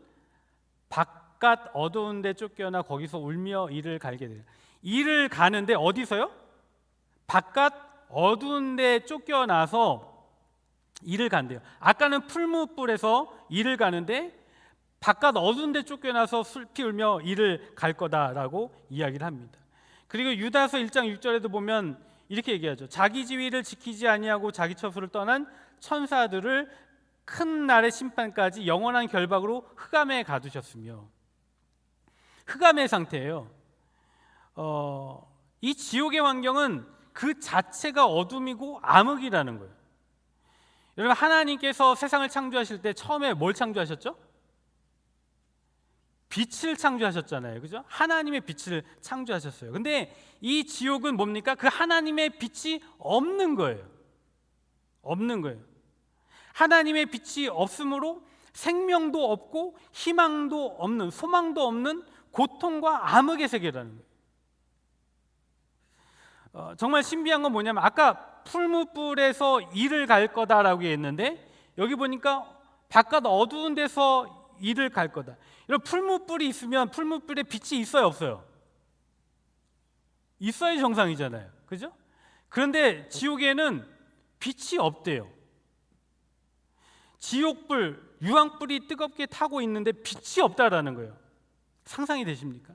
바깥 어두운 데 쫓겨나 거기서 울며 이를 갈게 되리라. 이를 가는데 어디서요? 바깥 어두운 데 쫓겨나서 이를 간대요. 아까는 풀무불에서 이를 가는데 바깥 어두운 데 쫓겨나서 슬피 울며 이를 갈 거다라고 이야기를 합니다. 그리고 유다서 1장 6절에도 보면 이렇게 얘기하죠. 자기 지위를 지키지 아니하고 자기 처소를 떠난 천사들을 큰 날의 심판까지 영원한 결박으로 흑암에 가두셨으며, 흑암의 상태예요. 이 지옥의 환경은 그 자체가 어둠이고 암흑이라는 거예요. 여러분, 하나님께서 세상을 창조하실 때 처음에 뭘 창조하셨죠? 빛을 창조하셨잖아요. 그죠? 하나님의 빛을 창조하셨어요. 근데 이 지옥은 뭡니까? 그 하나님의 빛이 없는 거예요. 없는 거예요. 하나님의 빛이 없으므로 생명도 없고 희망도 없는, 소망도 없는 고통과 암흑의 세계라는 거예요. 정말 신비한 건 뭐냐면 아까 풀무불에서 이를 갈 거다라고 했는데 여기 보니까 바깥 어두운 데서 이를 갈 거다. 여러분, 풀무불이 있으면 풀무불에 빛이 있어요, 없어요? 있어야 정상이잖아요. 그죠? 그런데 지옥에는 빛이 없대요. 지옥불, 유황불이 뜨겁게 타고 있는데 빛이 없다라는 거예요. 상상이 되십니까?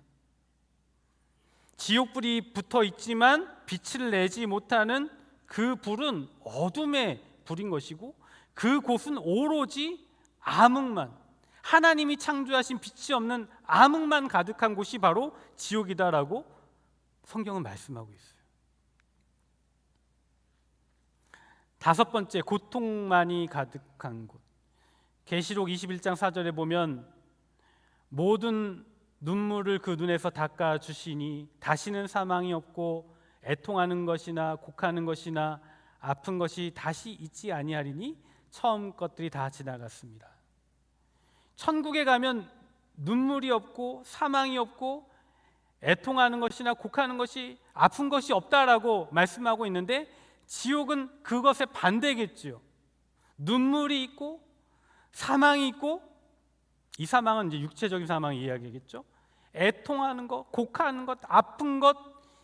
지옥불이 붙어 있지만 빛을 내지 못하는 그 불은 어둠의 불인 것이고 그곳은 오로지 암흑만, 하나님이 창조하신 빛이 없는 암흑만 가득한 곳이 바로 지옥이다라고 성경은 말씀하고 있어요. 다섯 번째, 고통만이 가득한 곳. 계시록 21장 4절에 보면 모든 눈물을 그 눈에서 닦아 주시니 다시는 사망이 없고 애통하는 것이나 곡하는 것이나 아픈 것이 다시 있지 아니하리니 처음 것들이 다 지나갔습니다. 천국에 가면 눈물이 없고 사망이 없고 애통하는 것이나 곡하는 것이, 아픈 것이 없다라고 말씀하고 있는데 지옥은 그것의 반대겠지요. 눈물이 있고 사망이 있고, 이 사망은 이제 육체적인 사망 이야기겠죠. 애통하는 것, 곡하는 것, 아픈 것,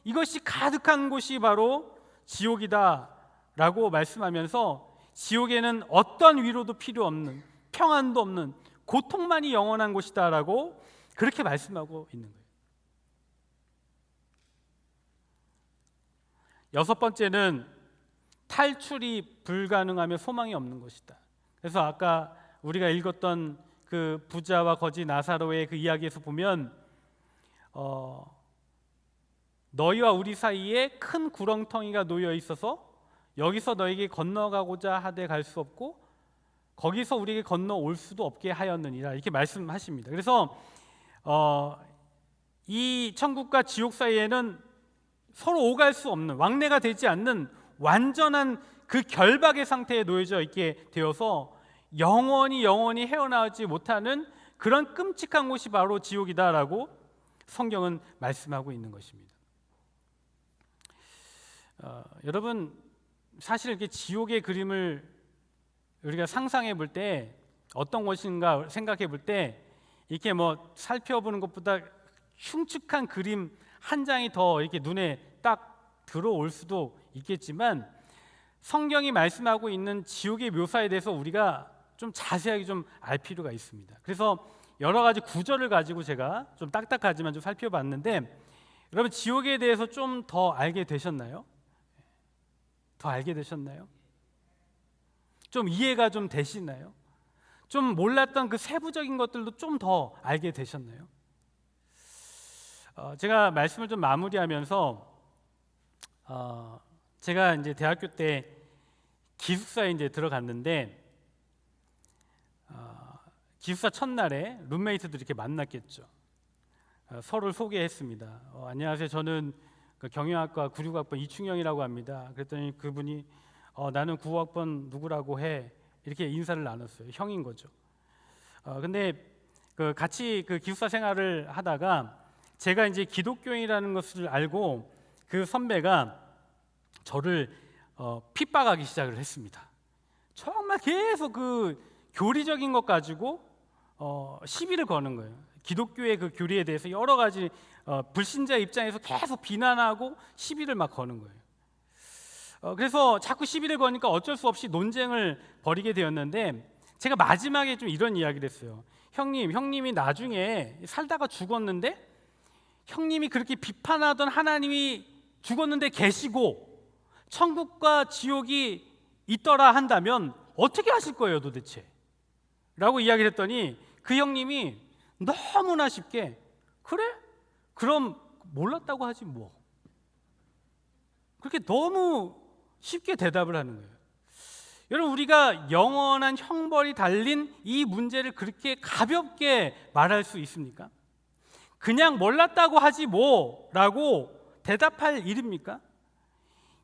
이것이 가득한 곳이 바로 지옥이다라고 말씀하면서 지옥에는 어떤 위로도 필요 없는, 평안도 없는, 고통만이 영원한 곳이다라고 그렇게 말씀하고 있는 거예요. 여섯 번째는 탈출이 불가능하며 소망이 없는 것이다. 그래서 아까 우리가 읽었던 그 부자와 거지 나사로의 그 이야기에서 보면 너희와 우리 사이에 큰 구렁텅이가 놓여 있어서 여기서 너에게 건너가고자 하되 갈 수 없고 거기서 우리에게 건너올 수도 없게 하였느니라, 이렇게 말씀하십니다. 그래서 이 천국과 지옥 사이에는 서로 오갈 수 없는, 왕래가 되지 않는 완전한 그 결박의 상태에 놓여져 있게 되어서 영원히 헤어나오지 못하는 그런 끔찍한 곳이 바로 지옥이다라고 성경은 말씀하고 있는 것입니다. 여러분, 사실 이렇게 지옥의 그림을 우리가 상상해 볼 때 어떤 것인가 생각해 볼 때 이렇게 뭐 살펴보는 것보다 흉측한 그림 한 장이 더 이렇게 눈에 딱 들어올 수도 있겠지만 성경이 말씀하고 있는 지옥의 묘사에 대해서 우리가 좀 자세하게 좀 알 필요가 있습니다. 그래서 여러 가지 구절을 가지고 제가 좀 딱딱하지만 좀 살펴봤는데, 여러분 지옥에 대해서 좀 더 알게 되셨나요? 더 알게 되셨나요? 좀 이해가 좀 되시나요? 좀 몰랐던 그 세부적인 것들도 좀 더 알게 되셨나요? 제가 말씀을 좀 마무리하면서 제가 이제 대학교 때 기숙사에 이제 들어갔는데, 기숙사 첫날에 룸메이트들 이렇게 만났겠죠. 서로를 소개했습니다. 안녕하세요. 저는 그 경영학과 96학번 이충영이라고 합니다. 그랬더니 그분이 나는 95학번 누구라고 해, 이렇게 인사를 나눴어요. 형인 거죠. 근데 그 같이 그 기숙사 생활을 하다가 제가 이제 기독교인이라는 것을 알고 그 선배가 저를 핍박하기 시작을 했습니다. 정말 계속 그 교리적인 것 가지고 시비를 거는 거예요. 기독교의 그 교리에 대해서 여러 가지 불신자 입장에서 계속 비난하고 시비를 막 거는 거예요. 그래서 자꾸 시비를 거니까 어쩔 수 없이 논쟁을 벌이게 되었는데, 제가 마지막에 좀 이런 이야기를 했어요. 형님이 나중에 살다가 죽었는데 형님이 그렇게 비판하던 하나님이 죽었는데 계시고 천국과 지옥이 있더라 한다면 어떻게 하실 거예요 도대체? 라고 이야기를 했더니 그 형님이 너무나 쉽게, 그래? 그럼 몰랐다고 하지 뭐. 그렇게 너무 쉽게 대답을 하는 거예요. 여러분, 우리가 영원한 형벌이 달린 이 문제를 그렇게 가볍게 말할 수 있습니까? 그냥 몰랐다고 하지 뭐라고 대답할 일입니까?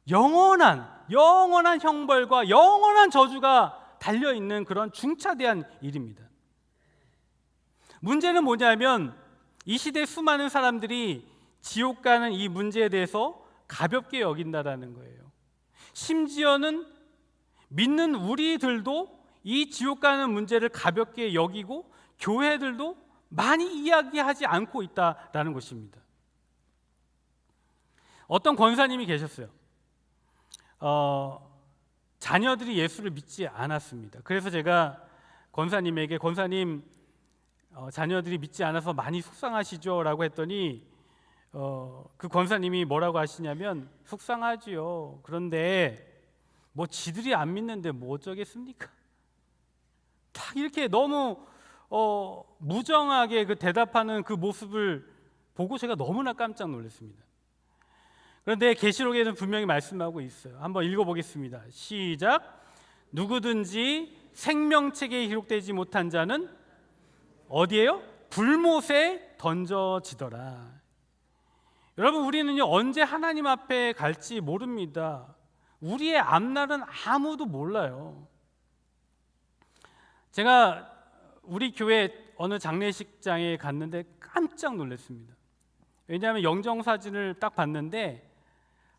영원한 형벌과 영원한 저주가 달려있는 그런 중차대한 일입니다. 문제는 뭐냐면 이 시대 수많은 사람들이 지옥 가는 이 문제에 대해서 가볍게 여긴다라는 거예요. 심지어는 믿는 우리들도 이 지옥 가는 문제를 가볍게 여기고 교회들도 많이 이야기하지 않고 있다라는 것입니다. 어떤 권사님이 계셨어요. 자녀들이 예수를 믿지 않았습니다. 그래서 제가 권사님에게, 권사님 자녀들이 믿지 않아서 많이 속상하시죠? 라고 했더니 그 권사님이 뭐라고 하시냐면, 속상하지요. 그런데 뭐 지들이 안 믿는데 뭐 어쩌겠습니까? 딱 이렇게 너무 무정하게 그 대답하는 그 모습을 보고 제가 너무나 깜짝 놀랐습니다. 그런데 계시록에는 분명히 말씀하고 있어요. 한번 읽어보겠습니다. 시작. 누구든지 생명책에 기록되지 못한 자는 어디에요? 불못에 던져지더라. 여러분, 우리는요 언제 하나님 앞에 갈지 모릅니다. 우리의 앞날은 아무도 몰라요. 제가 우리 교회 어느 장례식장에 갔는데 깜짝 놀랐습니다. 왜냐하면 영정사진을 딱 봤는데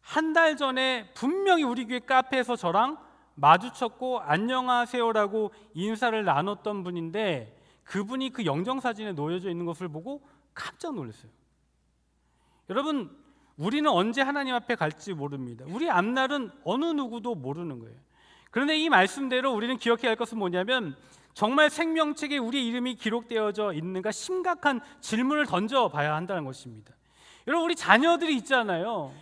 한 달 전에 분명히 우리 교회 카페에서 저랑 마주쳤고 안녕하세요라고 인사를 나눴던 분인데, 그분이 그 영정사진에 놓여져 있는 것을 보고 깜짝 놀랐어요. 여러분, 우리는 언제 하나님 앞에 갈지 모릅니다. 우리 앞날은 어느 누구도 모르는 거예요. 그런데 이 말씀대로 우리는 기억해야 할 것은 뭐냐면, 정말 생명책에 우리 이름이 기록되어져 있는가 심각한 질문을 던져봐야 한다는 것입니다. 여러분, 우리 자녀들이 있잖아요.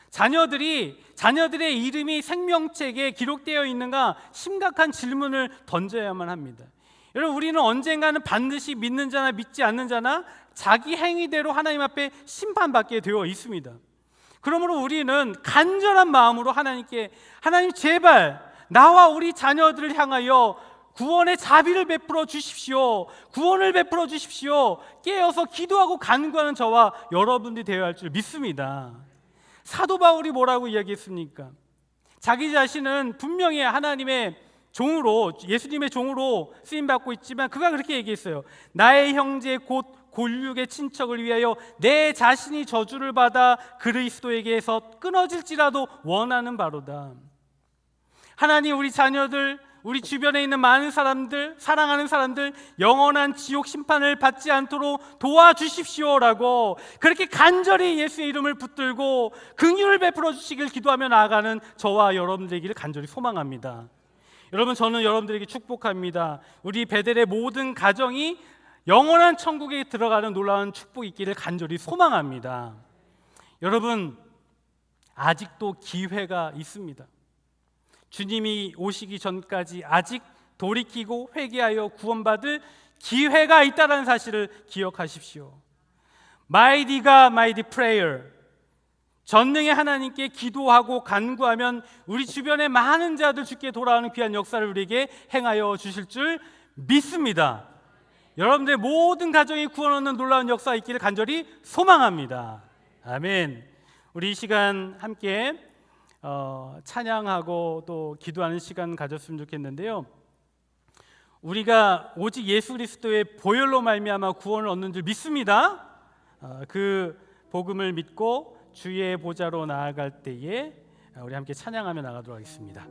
자녀들의 이름이 생명책에 기록되어 있는가 심각한 질문을 던져야만 합니다. 여러분, 우리는 언젠가는 반드시 믿는 자나 믿지 않는 자나 자기 행위대로 하나님 앞에 심판받게 되어 있습니다. 그러므로 우리는 간절한 마음으로 하나님께, 하나님 제발 나와 우리 자녀들을 향하여 구원의 자비를 베풀어 주십시오. 구원을 베풀어 주십시오. 깨어서 기도하고 간구하는 저와 여러분들이 되어야 할 줄 믿습니다. 사도 바울이 뭐라고 이야기했습니까? 자기 자신은 분명히 하나님의 종으로, 예수님의 종으로 쓰임받고 있지만 그가 그렇게 얘기했어요. 나의 형제 곧 골육의 친척을 위하여 내 자신이 저주를 받아 그리스도에게서 끊어질지라도 원하는 바로다. 하나님, 우리 자녀들 우리 주변에 있는 많은 사람들, 사랑하는 사람들 영원한 지옥 심판을 받지 않도록 도와주십시오라고 그렇게 간절히 예수의 이름을 붙들고 긍휼을 베풀어 주시길 기도하며 나아가는 저와 여러분들이기를 간절히 소망합니다. 여러분, 저는 여러분들에게 축복합니다. 우리 베델의 모든 가정이 영원한 천국에 들어가는 놀라운 축복이 있기를 간절히 소망합니다. 여러분, 아직도 기회가 있습니다. 주님이 오시기 전까지 아직 돌이키고 회개하여 구원받을 기회가 있다는 사실을 기억하십시오. Mighty God, Mighty Prayer. 전능의 하나님께 기도하고 간구하면 우리 주변의 많은 자들 주께 돌아오는 귀한 역사를 우리에게 행하여 주실 줄 믿습니다. 여러분들의 모든 가정이 구원 얻는 놀라운 역사가 있기를 간절히 소망합니다. 아멘. 우리 이 시간 함께 찬양하고 또 기도하는 시간 가졌으면 좋겠는데요. 우리가 오직 예수 그리스도의 보혈로 말미암아 구원을 얻는 줄 믿습니다. 그 복음을 믿고 주의 보좌로 나아갈 때에 우리 함께 찬양하며 나가도록 하겠습니다.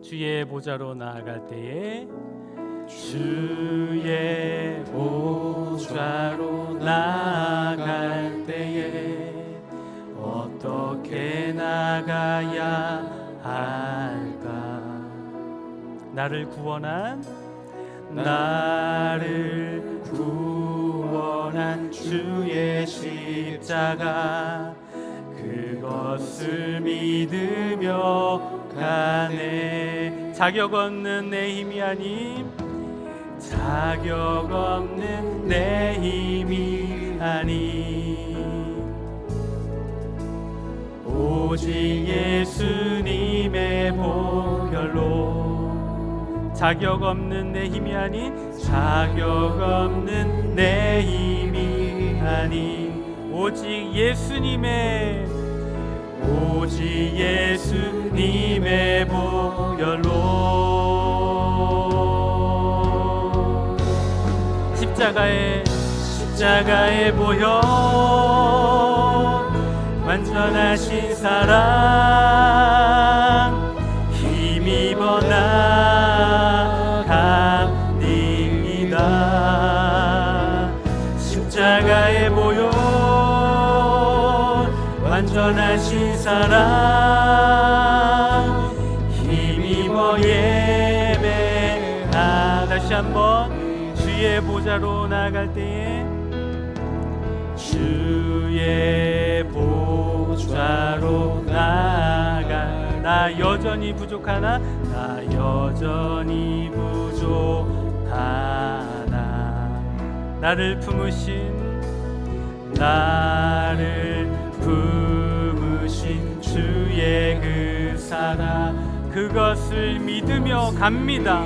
주의 보좌로 나아갈 때에 주의 보좌로 나아갈 때에 어떻게 나가야 할까? 나를 구원한 주의 십자가 그것을 믿으며 가네. 자격 없는 내 힘이 아님, 자격 없는 내 힘이 아님, 오직 예수님의 보혈로. 자격 없는 내 힘이 아닌, 자격 없는 내 힘이 아닌, 오직 예수님의 보혈로. 십자가의 보혈, 완전하신 사랑 힘입어 나갑니다. 십자가의 보혈, 완전하신 사랑 힘입어 예배하. 다시 한번 주의 보좌로 나갈 때에 주의 보좌로 나가. 나 여전히 부족하나, 나 여전히 부족하나. 나를 품으신 주의 그 사랑, 그것을 믿으며 갑니다.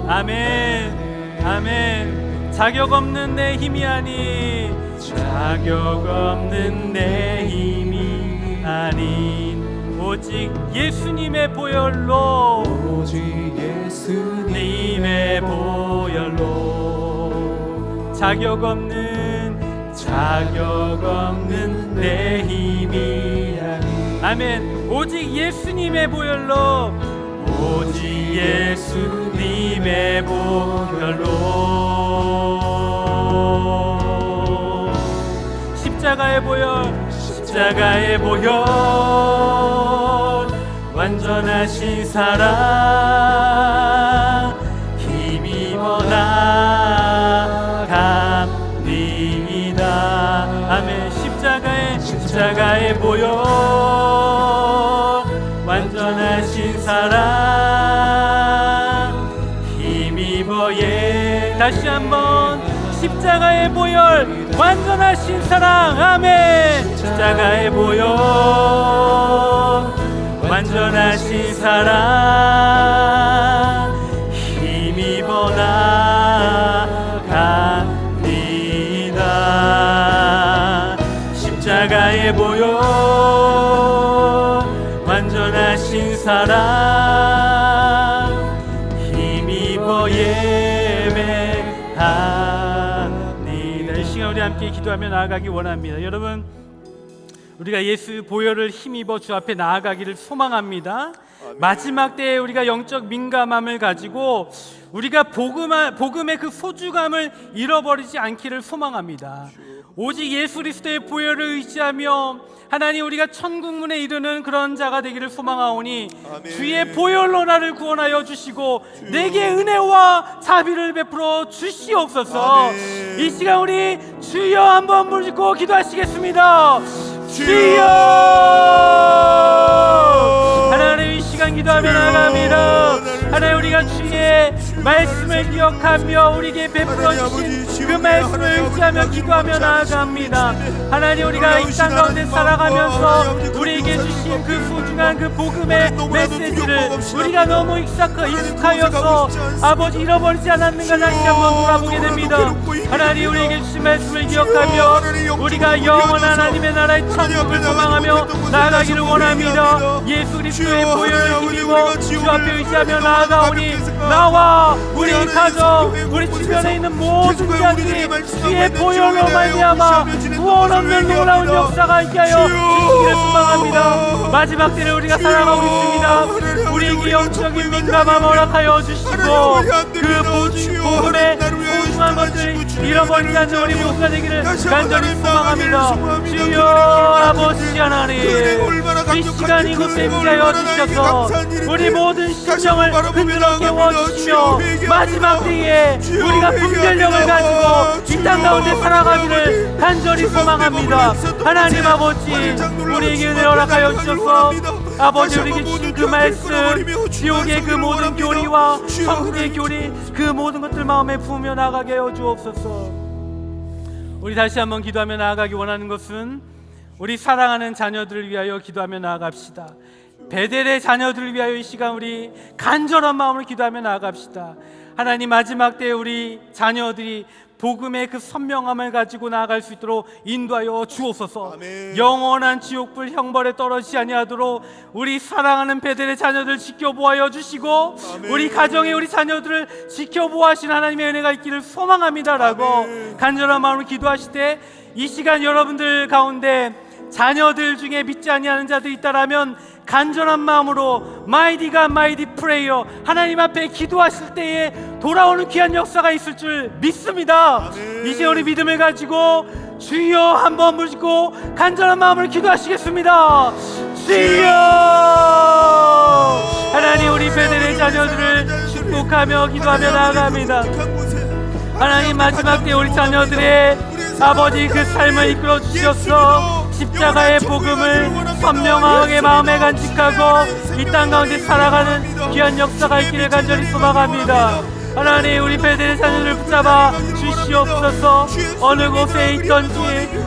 아멘, 아멘. 자격 없는 내 힘이 아닌, 자격 없는 내 힘이 아닌, 오직 예수님의 보혈로, 오직 예수님의 보혈로. 자격 없는 내 힘이 아닌, 아멘. 오직 예수님의 보혈로, 오직 예수님의 보혈로. 십자가의 보혈, 완전하신 사랑 힘입어 나갑니다. 아멘. 십자가의 보혈, 완전하신 사랑 힘입어 다시 한번 십자가의 보혈, 완전하신 사랑. 아멘. 십자가의 보혈, 완전하신 사랑 힘입어 나갑니다. 십자가의 보혈, 완전하신 사랑 힘입어 예배합니다. 이 시간 우리 함께 기도하며 나아가기 원합니다. 여러분, 우리가 예수 보혈을 힘입어 주 앞에 나아가기를 소망합니다. 마지막 때에 우리가 영적 민감함을 가지고 우리가 복음의 그 소중함을 잃어버리지 않기를 소망합니다. 오직 예수 그리스도의 보혈을 의지하며 하나님 우리가 천국문에 이르는 그런 자가 되기를 소망하오니 아멘. 주의 보혈로 나를 구원하여 주시고 내게 은혜와 자비를 베풀어 주시옵소서. 아멘. 이 시간 우리 주여 한번 부르짖고 기도하시겠습니다. 주여. 하나님 이 시간 기도하며 나아갑니다. 하나님 우리가 주의 말씀을 기억하며 우리에게 베풀어 주신 그 말씀을 의지하며 기도하며 나아갑니다. 하나님 우리가 이 땅 가운데 살아가면서 우리에게 주신 그 소중한 그 복음의 메시지를 우리가 너무 익숙하여서 아버지 잃어버리지 않았는가 다시 한번 돌아보게 됩니다. 하나님 우리에게 주신 말씀을 기억하며 우리가 영원한 하나님의 나라의 천국을 소망하며 나아가기를 원합니다. 예수 그리스도의 보혈을 힘입어 주 앞에 의지하며 나아가오니 나와 우리 가정 우리 주변에 있는 모든 자들이 주의 보혈로 말미암아 구원 없는 놀라운 역사가 있게 하여 주시기를 소망합니다. 마지막 때를 우리가 살아가고 있습니다. 우리에게 영적인 민감함 허락하여 주시고 그 복음의 소중한 것들을 잃어버리지 않는 우리 모두가 되기를 간절히 소망합니다. 주여 아버지 하나님 이 시간 이곳에 임하여 주셔서 우리 모든 심정을 흔들어 깨워주시며 마지막 때에 우리가 분별력을 가지고 이 땅 가운데 살아가기를 간절히 소망합니다. 하나님 아버지 우리에게 은혜 허락하여 주셔서 아버지 우리에게 주신 그 말씀 지옥의 그 모든 교리와 천국의 교리 그 모든 것들 마음에 부으며 나아가게 하여 주옵소서. 우리 다시 한번 기도하며 나아가기 원하는 것은 우리 사랑하는 자녀들을 위하여 기도하며 나아갑시다. 베델의 자녀들을 위하여 이 시간 우리 간절한 마음으로 기도하며 나아갑시다. 하나님 마지막 때에 우리 자녀들이 복음의 그 선명함을 가지고 나아갈 수 있도록 인도하여 주옵소서. 아멘. 영원한 지옥불 형벌에 떨어지지 아니하도록 우리 사랑하는 베델의 자녀들 지켜보아여 주시고 아멘. 우리 가정의 우리 자녀들을 지켜보아하신 하나님의 은혜가 있기를 소망합니다라고 아멘. 간절한 마음으로 기도하실 때 이 시간 여러분들 가운데 자녀들 중에 믿지 아니하는 자들이 있다라면 간절한 마음으로 마이디가 마이디 프레이어 하나님 앞에 기도하실 때에 돌아오는 귀한 역사가 있을 줄 믿습니다. 아멘. 이제 우리 믿음을 가지고 주여 한번 부르짖고 간절한 마음으로 기도하시겠습니다. 주여. 하나님 우리 베델의 자녀들을 축복하며 기도하며 나아갑니다. 하나님 마지막 때 우리 자녀들의 아버지 그 삶을 이끌어 주셔서 십자가의 복음을 선명하게 마음에 간직하고 이 땅 가운데 살아가는 귀한 역사가 있기를 간절히 소망합니다. 하나님 우리 베델의 자녀를 붙잡아 주시옵소서. 어느 곳에 있던지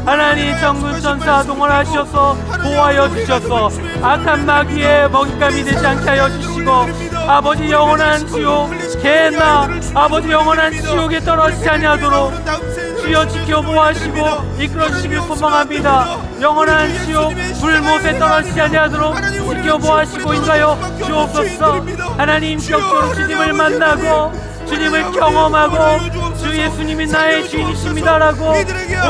하나님 정군 천사 동원하셔서 보호하여 주셔서 악한 마귀의 먹잇감이 되지 않게 하여 주시고 아버지 영원한 지옥 개나 아버지 영원한 지옥에 떨어지지 아니하도록 주여 지켜보아하시고 이끌어주시길 소망합니다. 영원한 지옥 불못에 떨어지지 아니하도록 지켜보아하시고 인도하여 주옵소서. 하나님 인격적으로 주님을 만나고 주님을 경험하고 주 예수님이 나의 주인이십니다라고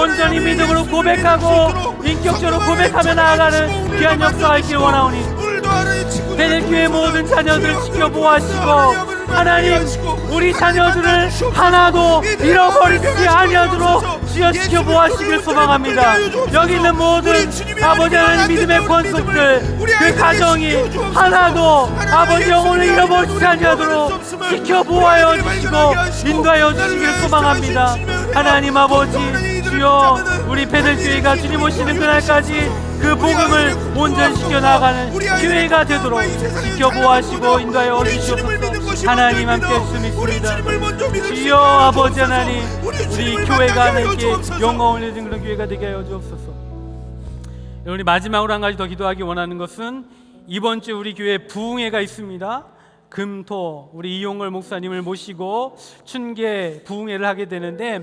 온전히 믿음으로 고백하고 인격적으로 고백하며 나아가는 귀한 역사가 있길 원하오니 베델교회 모든 자녀들을 지켜보아하시고 하나님 우리 자녀들을 하나도 잃어버리지 아니하도록 주여 지켜보아하시길 소망합니다. 여기 있는 모든 아버지 하나님 믿음의 권속들 그 가정이 하나도 아버지 영혼을 잃어버리지 아니하도록 지켜보아여 주시고 인도하여 주시길 소망합니다. 하나님 아버지 주여 우리 베델교회가 주님 오시는 그날까지 그 복음을 온전시켜 나가는 교회가 되도록 지켜보아하시고 인도하여 주시옵소서. 하나님 함께 해주시면 믿습니다. 주여 아버지 하나님 우리 교회가 하나님께 영광을 얻는 그런 교회가 되게 하여 주옵소서. 우리 마지막으로 한 가지 더 기도하기 원하는 것은 이번 주 우리 교회 부흥회가 있습니다. 금토 우리 이용걸 목사님을 모시고 춘계 부흥회를 하게 되는데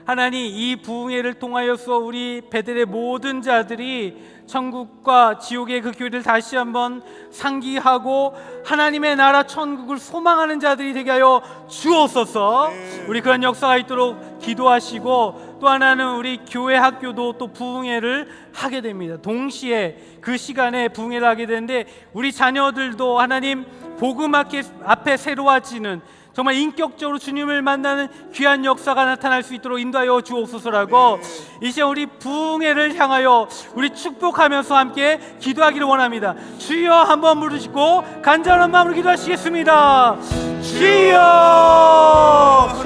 하나님, 이 부흥회를 통하여서 우리 베델의 모든 자들이 천국과 지옥의 그 교회를 다시 한번 상기하고 하나님의 나라 천국을 소망하는 자들이 되게 하여 주옵소서. 우리 그런 역사가 있도록 기도하시고, 또 하나는 우리 교회 학교도 또 부흥회를 하게 됩니다. 동시에 그 시간에 부흥회를 하게 되는데 우리 자녀들도 하나님 복음 앞에 새로워지는, 정말 인격적으로 주님을 만나는 귀한 역사가 나타날 수 있도록 인도하여 주옵소서라고, 이제 우리 부흥회를 향하여 우리 축복하면서 함께 기도하기를 원합니다. 주여 한번 부르시고 간절한 마음으로 기도하시겠습니다. 주여.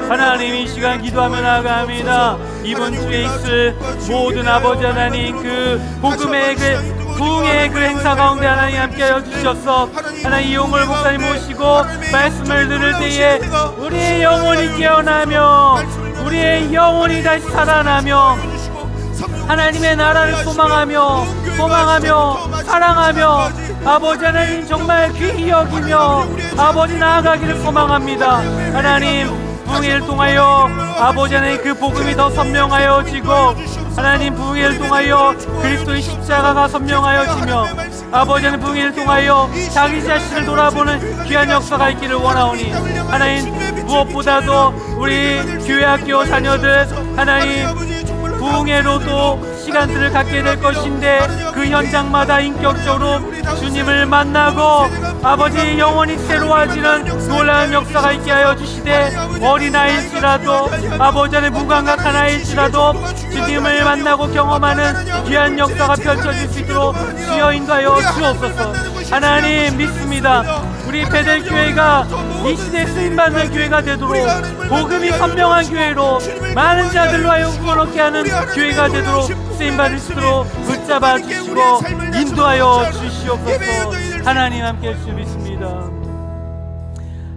하나님, 이 시간 기도하며 나아갑니다. 이번 주에 있을 모든 아버지 하나님, 그 복음의 그 부흥의 그 행사 가운데 하나님 함께하여 주셔서 하나님 이용을 목사님 모시고 말씀을 들을 때에 우리의 영혼이 깨어나며 우리의 영혼이 다시 살아나며 하나님의 나라를 소망하며 사랑하며 아버지 하나님 정말 귀히 여기며 아버지 나아가기를 소망합니다. 하나님, 부흥회를 통하여 아버지 하나님 그 복음이 더 선명하여지고, 하나님 부흥회를 통하여 그리스도의 십자가가 선명하여지며, 아버지 하나님 부흥회를 통하여 자기 자신을 돌아보는 귀한 역사가 있기를 원하오니, 하나님 무엇보다도 우리 교회 학교 자녀들 하나님 부흥회로도 시간들을 갖게 될 것인데, 그 현장마다 인격적으로 주님을 만나고 아버지의 영혼이 새로워지는 놀라운 역사가 있게 하여 주시되, 어린아이일지라도 아버지 안에 무감각 하나일지라도 주님을 만나고 경험하는 귀한 역사가 펼쳐질 수 있도록 주여 인도하여 주옵소서. 하나님 믿습니다. 우리 베델교회가 이 시대에 쓰임받는 교회가 되도록, 복음이 선명한 교회로 많은 자들로 하여 구원 얻게 하는 교회가 되도록 쓰임받을 수 있도록 붙잡아 주시고 인도하여 주시옵소서. 하나님 함께 할 수 믿습니다.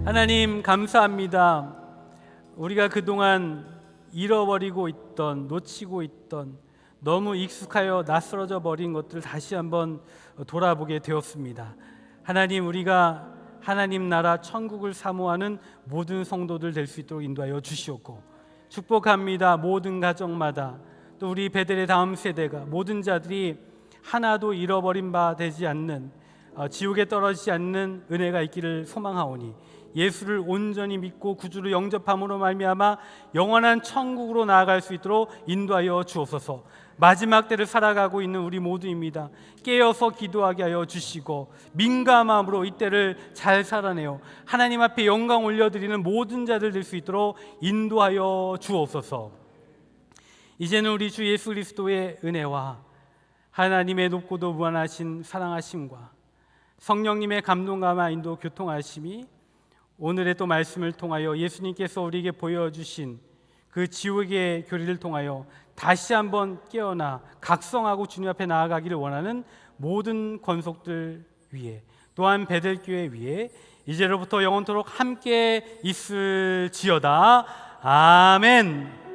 하나님 감사합니다. 우리가 그동안 잃어버리고 있던, 놓치고 있던, 너무 익숙하여 낯설어져 버린 것들을 다시 한번 돌아보게 되었습니다. 하나님, 우리가 하나님 나라 천국을 사모하는 모든 성도들 될 수 있도록 인도하여 주시옵고, 축복합니다. 모든 가정마다, 또 우리 베델의 다음 세대가, 모든 자들이 하나도 잃어버린 바 되지 않는, 지옥에 떨어지지 않는 은혜가 있기를 소망하오니, 예수를 온전히 믿고 구주로 영접함으로 말미암아 영원한 천국으로 나아갈 수 있도록 인도하여 주옵소서. 마지막 때를 살아가고 있는 우리 모두입니다. 깨어서 기도하게 하여 주시고 민감함으로 이 때를 잘 살아내어 하나님 앞에 영광 올려드리는 모든 자들 될 수 있도록 인도하여 주옵소서. 이제는 우리 주 예수 그리스도의 은혜와 하나님의 높고도 무한하신 사랑하심과 성령님의 감동감화 인도 교통하심이 오늘의 또 말씀을 통하여 예수님께서 우리에게 보여주신 그 지옥의 교리를 통하여 다시 한번 깨어나 각성하고 주님 앞에 나아가기를 원하는 모든 권속들 위에, 또한 베델교회 위에 이제로부터 영원토록 함께 있을지어다. 아멘.